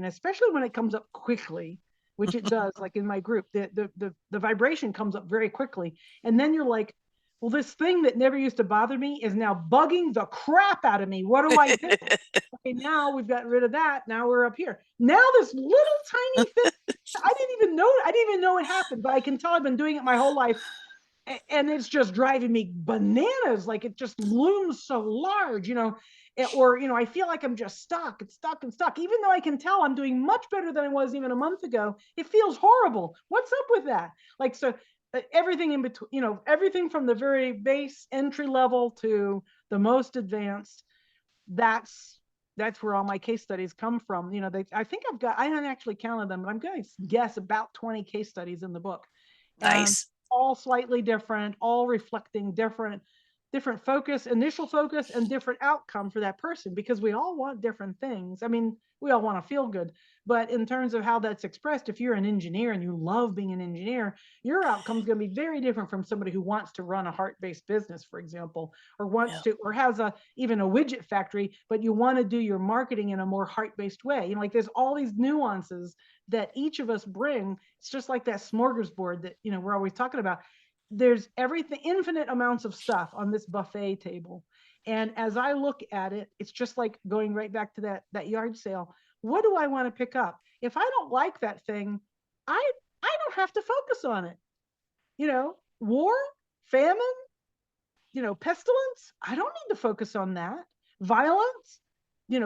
especially when it comes up quickly, which it does. Like in my group, the vibration comes up very quickly, and then you're like, well, this thing that never used to bother me is now bugging the crap out of me. What do I do? Okay, now we've gotten rid of that. Now we're up here. Now this little tiny thing, I didn't even know it happened, but I can tell I've been doing it my whole life. And it's just driving me bananas. Like it just looms so large, or, I feel like I'm just stuck and stuck and stuck. Even though I can tell I'm doing much better than I was even a month ago, it feels horrible. What's up with that? Like, so everything in between, everything from the very base entry level to the most advanced, that's where all my case studies come from. I think I haven't actually counted them, but I'm going to guess about 20 case studies in the book. Nice. All slightly different, all reflecting different focus, initial focus, and different outcome for that person, because we all want different things. I mean, we all want to feel good, but in terms of how that's expressed, if you're an engineer and you love being an engineer, your outcome is going to be very different from somebody who wants to run a heart-based business, for example, or wants to, or has even a widget factory, but you want to do your marketing in a more heart-based way. Like there's all these nuances that each of us bring. It's just like that smorgasbord that we're always talking about. There's everything, infinite amounts of stuff on this buffet table. And as I look at it, it's just like going right back to that yard sale. What do I want to pick up? If I don't like that thing, I don't have to focus on it. War, famine, pestilence. I don't need to focus on that. Violence,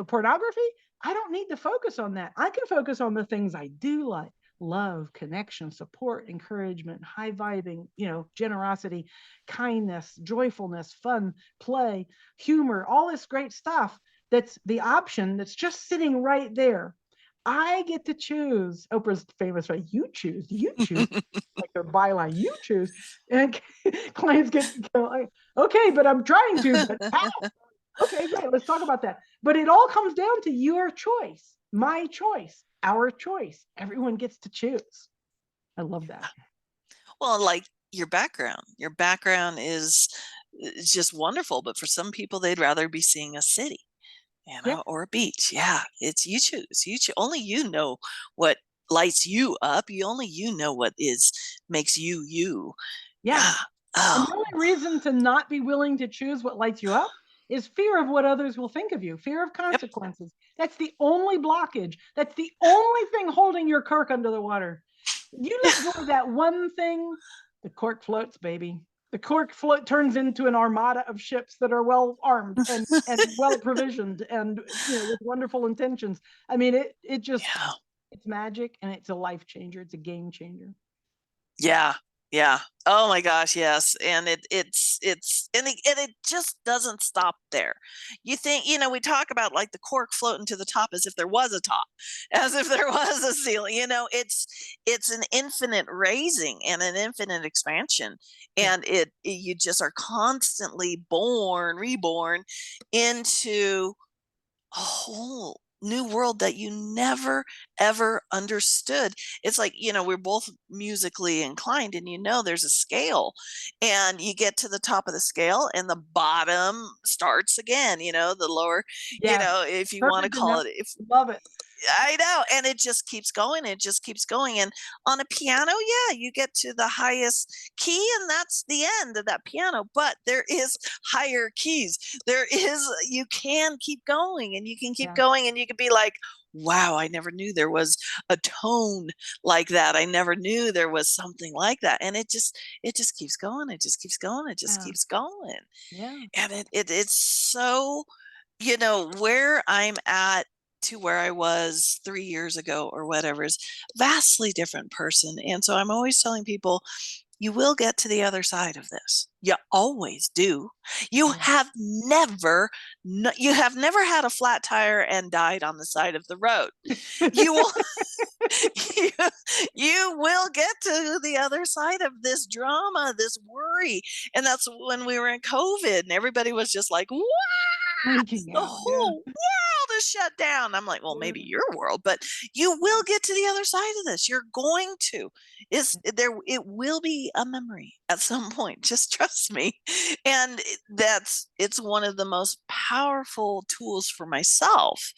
pornography. I don't need to focus on that. I can focus on the things I do like: love, connection, support, encouragement, high vibing, generosity, kindness, joyfulness, fun, play, humor, all this great stuff. That's the option that's just sitting right there. I get to choose. Oprah's famous, right? You choose, like their byline, you choose. And clients get like, okay, but I'm trying to, but how? Okay, great. Let's talk about that. But it all comes down to your choice, my choice, our choice. Everyone gets to choose. I love that. Well, like your background is just wonderful, but for some people, they'd rather be seeing a city, Yeah. or a beach. Yeah, it's you choose. Only you know what lights you up. Only you know what makes you you. Yeah. Yeah. And Oh, the only reason to not be willing to choose what lights you up is fear of what others will think of you, fear of yep. consequences. That's the only blockage. That's the only thing holding your cork under the water. You let go of that one thing, the cork floats, baby. The cork turns into an armada of ships that are well armed and well provisioned and with wonderful intentions. I mean, it just Yeah. it's magic and it's a life changer. It's a game changer. Yeah. Yeah. Oh my gosh, yes. And it just doesn't stop there. You think, we talk about like the cork floating to the top as if there was a top, as if there was a ceiling. It's an infinite raising and an infinite expansion. Yeah. And you just are constantly reborn into a whole new world that you never ever understood. It's like, we're both musically inclined, and there's a scale, and you get to the top of the scale and the bottom starts again, the lower, Yes. if you want to Perfect call enough. it. If Love it. I know, and it just keeps going. It just keeps going. And on a piano, yeah, you get to the highest key, and that's the end of that piano. But there is higher keys. You can keep going, and you can keep Yeah. going, and you could be like, wow, I never knew there was a tone like that. I never knew there was something like that. And it just keeps going. It just keeps going. It just Yeah. keeps going. Yeah. And it's so, where I'm at to where I was 3 years ago or whatever is vastly different person. And so I'm always telling people, you will get to the other side of this. You always do. You Yeah. have never, you have never had a flat tire and died on the side of the road. You will, you, you will get to the other side of this drama, this worry. And that's when we were in COVID and everybody was just like, what? Freaking The out. Yeah. whole world is shut down. I'm like, well, maybe your world, but you will get to the other side of this. You're going to. Is there? It will be a memory at some point. Just trust me. And it's one of the most powerful tools for myself.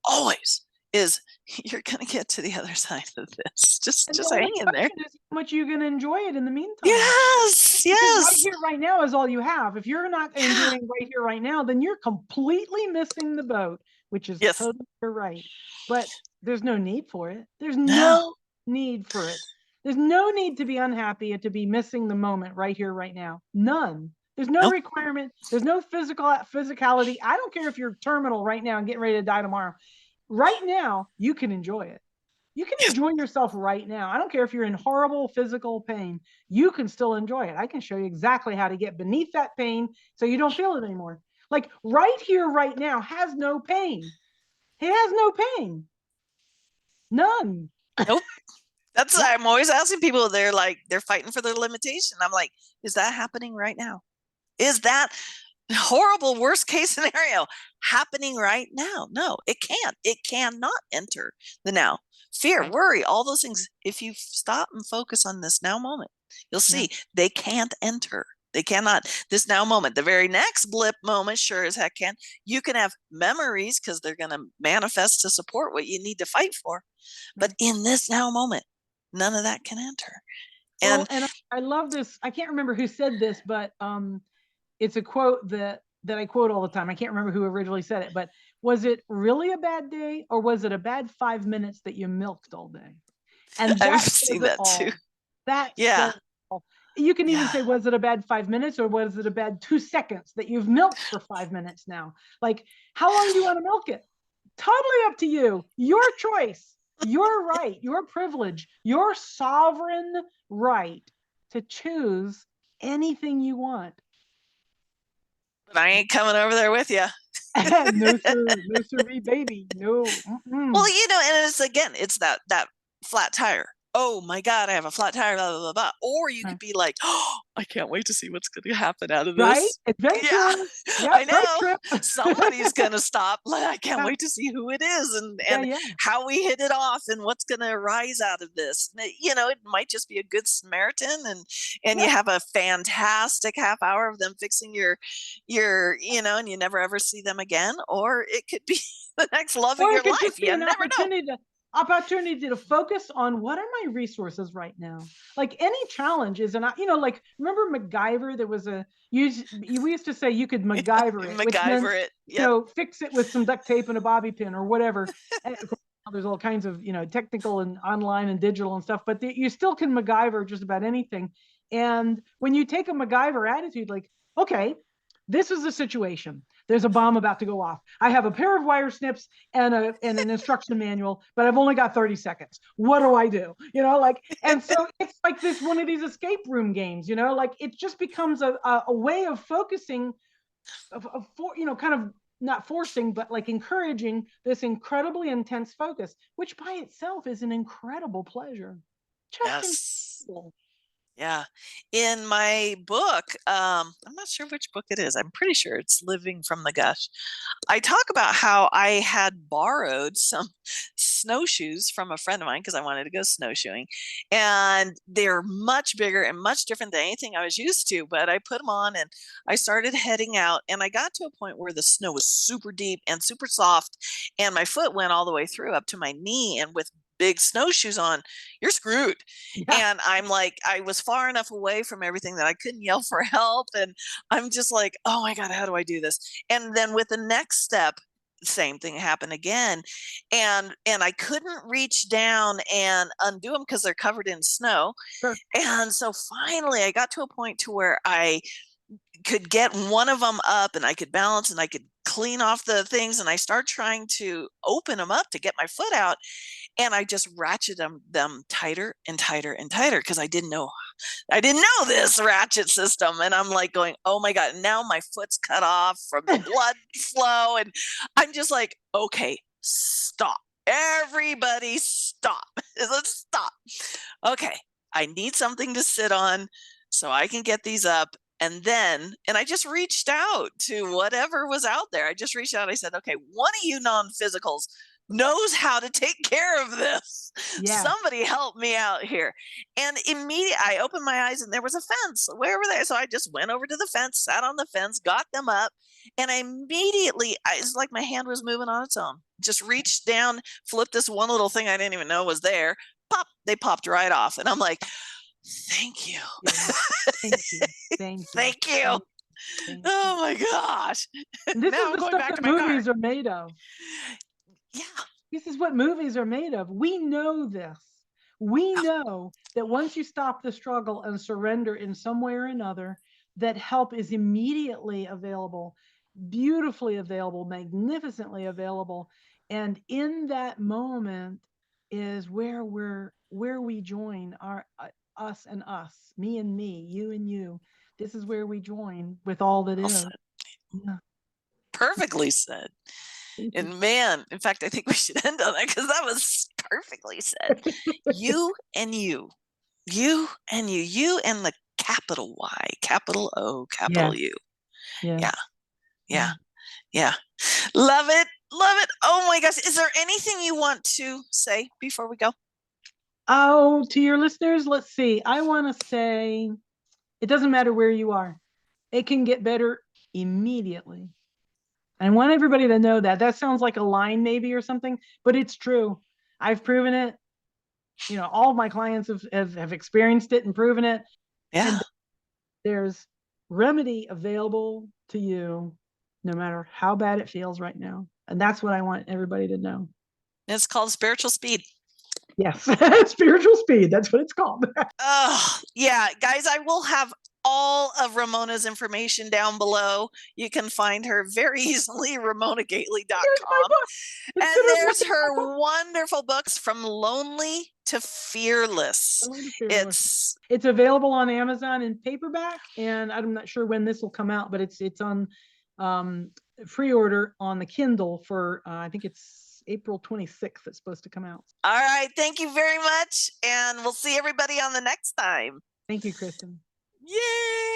Always is you're going to get to the other side of this. Just And the just only hang in there. question is how much you can enjoy it in the meantime. Yes, Because right yes, here, right now is all you have. If you're not yeah, enjoying right here, right now, then you're completely missing the boat, which is yes. totally your right. But there's no need for it. There's no No, need for it. There's no need to be unhappy and to be missing the moment right here, right now. None. There's no nope. requirement. There's no physicality. I don't care if you're terminal right now and getting ready to die tomorrow. Right now, you can enjoy it. You can enjoy yourself right now. I don't care if you're in horrible physical pain. You can still enjoy it. I can show you exactly how to get beneath that pain so you don't feel it anymore. Like right here, right now has no pain. It has no pain. None. Nope. That's Yeah. I'm always asking people. They're fighting for their limitation. I'm like, is that happening right now? Is that horrible worst case scenario happening right now? No, it can't. It cannot enter the now. Fear, Right. worry, all those things. If you stop and focus on this now moment, you'll Yeah. see they can't enter. They cannot. This now moment, the very next blip moment, sure as heck can. You can have memories because they're going to manifest to support what you need to fight for. But Right. in this now moment, none of that can enter. Well, And and I love this. I can't remember who said this, but it's a quote that I quote all the time. I can't remember who originally said it, but was it really a bad day or was it a bad 5 minutes that you milked all day? And I've that seen says it that too. all. That Yeah. says it all. You can even Yeah. say, was it a bad 5 minutes or was it a bad 2 seconds that you've milked for 5 minutes now? Like, how long do you want to milk it? Totally up to you. Your choice, your right, your privilege, your sovereign right to choose anything you want. But I ain't coming over there with you. No, sir. No, sir, baby. No. Well, Mm-mm. and it's that flat tire. Oh my God, I have a flat tire, blah, blah, blah, blah. Or you could be like, oh, I can't wait to see what's going to happen out of Right? this. Yeah, Adventure. Yeah, I road know. trip. Somebody's going to stop. I can't Yeah, wait to see who it is and, yeah, and yeah. how we hit it off and what's going to arise out of this. It might just be a good Samaritan and Yeah. you have a fantastic half hour of them fixing and you never ever see them again. Or it could be the next love of Or your it could life. just be You an never know. opportunity opportunity to focus on what are my resources right now. Like any challenge is, like, remember MacGyver? There was we used to say you could MacGyver it, which meant, MacGyver it. Yep. fix it with some duct tape and a bobby pin or whatever. And of course, there's all kinds of, technical and online and digital and stuff, but you still can MacGyver just about anything. And when you take a MacGyver attitude, like, okay, this is the situation. There's a bomb about to go off. I have a pair of wire snips and an instruction manual, but I've only got 30 seconds. What do I do? And so it's like this one of these escape room games, like it just becomes a way of focusing, kind of not forcing, but like encouraging this incredibly intense focus, which by itself is an incredible pleasure. Just incredible. Yeah. In my book, I'm not sure which book it is. I'm pretty sure it's Living from the Gush. I talk about how I had borrowed some snowshoes from a friend of mine because I wanted to go snowshoeing. And they're much bigger and much different than anything I was used to. But I put them on and I started heading out. And I got to a point where the snow was super deep and super soft. And my foot went all the way through up to my knee. And with big snowshoes on, you're screwed. Yeah. And I'm like, I was far enough away from everything that I couldn't yell for help. And I'm just like, oh my God, how do I do this? And then with the next step, same thing happened again. And I couldn't reach down and undo them because they're covered in snow. Sure. And so finally I got to a point to where I could get one of them up and I could balance and I could clean off the things. And I start trying to open them up to get my foot out. And I just ratcheted them tighter and tighter and tighter because I didn't know this ratchet system. And I'm like going, oh my God, now my foot's cut off from the blood flow. And I'm just like, okay, stop. Everybody stop. Let's stop. Okay, I need something to sit on so I can get these up. And I just reached out to whatever was out there. I just reached out. I said, okay, one of you non-physicals knows how to take care of this. Yeah. Somebody help me out here. And immediately I opened my eyes and there was a fence. Where were they? So I just went over to the fence, sat on the fence, got them up. And it's like my hand was moving on its own. Just reached down, flipped this one little thing I didn't even know was there. Pop, they popped right off. And I'm like, thank you. Yeah. Thank you. Thank you. Thank you. Thank oh my gosh. This now is the stuff that movies are made of. Yeah. This is what movies are made of. We know this. We know that once you stop the struggle and surrender in some way or another, that help is immediately available, beautifully available, magnificently available. And in that moment is where we join us and us, me and me, you and you. This is where we join with all that is. Yeah. Perfectly said. And man, in fact, I think we should end on that because that was perfectly said. You and you, you and you, you and the capital Y, capital O, capital U. Yeah. Yeah. Yeah. Love it. Love it. Oh my gosh. Is there anything you want to say before we go? Oh, to your listeners, let's see. I want to say it doesn't matter where you are. It can get better immediately. I want everybody to know that. That sounds like a line maybe or something, but it's true. I've proven it. All of my clients have experienced it and proven it. Yeah. And there's remedy available to you no matter how bad it feels right now. And that's what I want everybody to know. It's called spiritual speed. Yes. Spiritual speed. That's what it's called. Oh, yeah. Guys, I will have all of Ramona's information down below. You can find her very easily, ramonagaley.com. And there's her wonderful books, From Lonely to Fearless. It's available on Amazon in paperback, and I'm not sure when this will come out, but it's on free order on the Kindle for I think it's April 26th. It's supposed to come out. All right. Thank you very much. And we'll see everybody on the next time. Thank you, Kristen. Yay!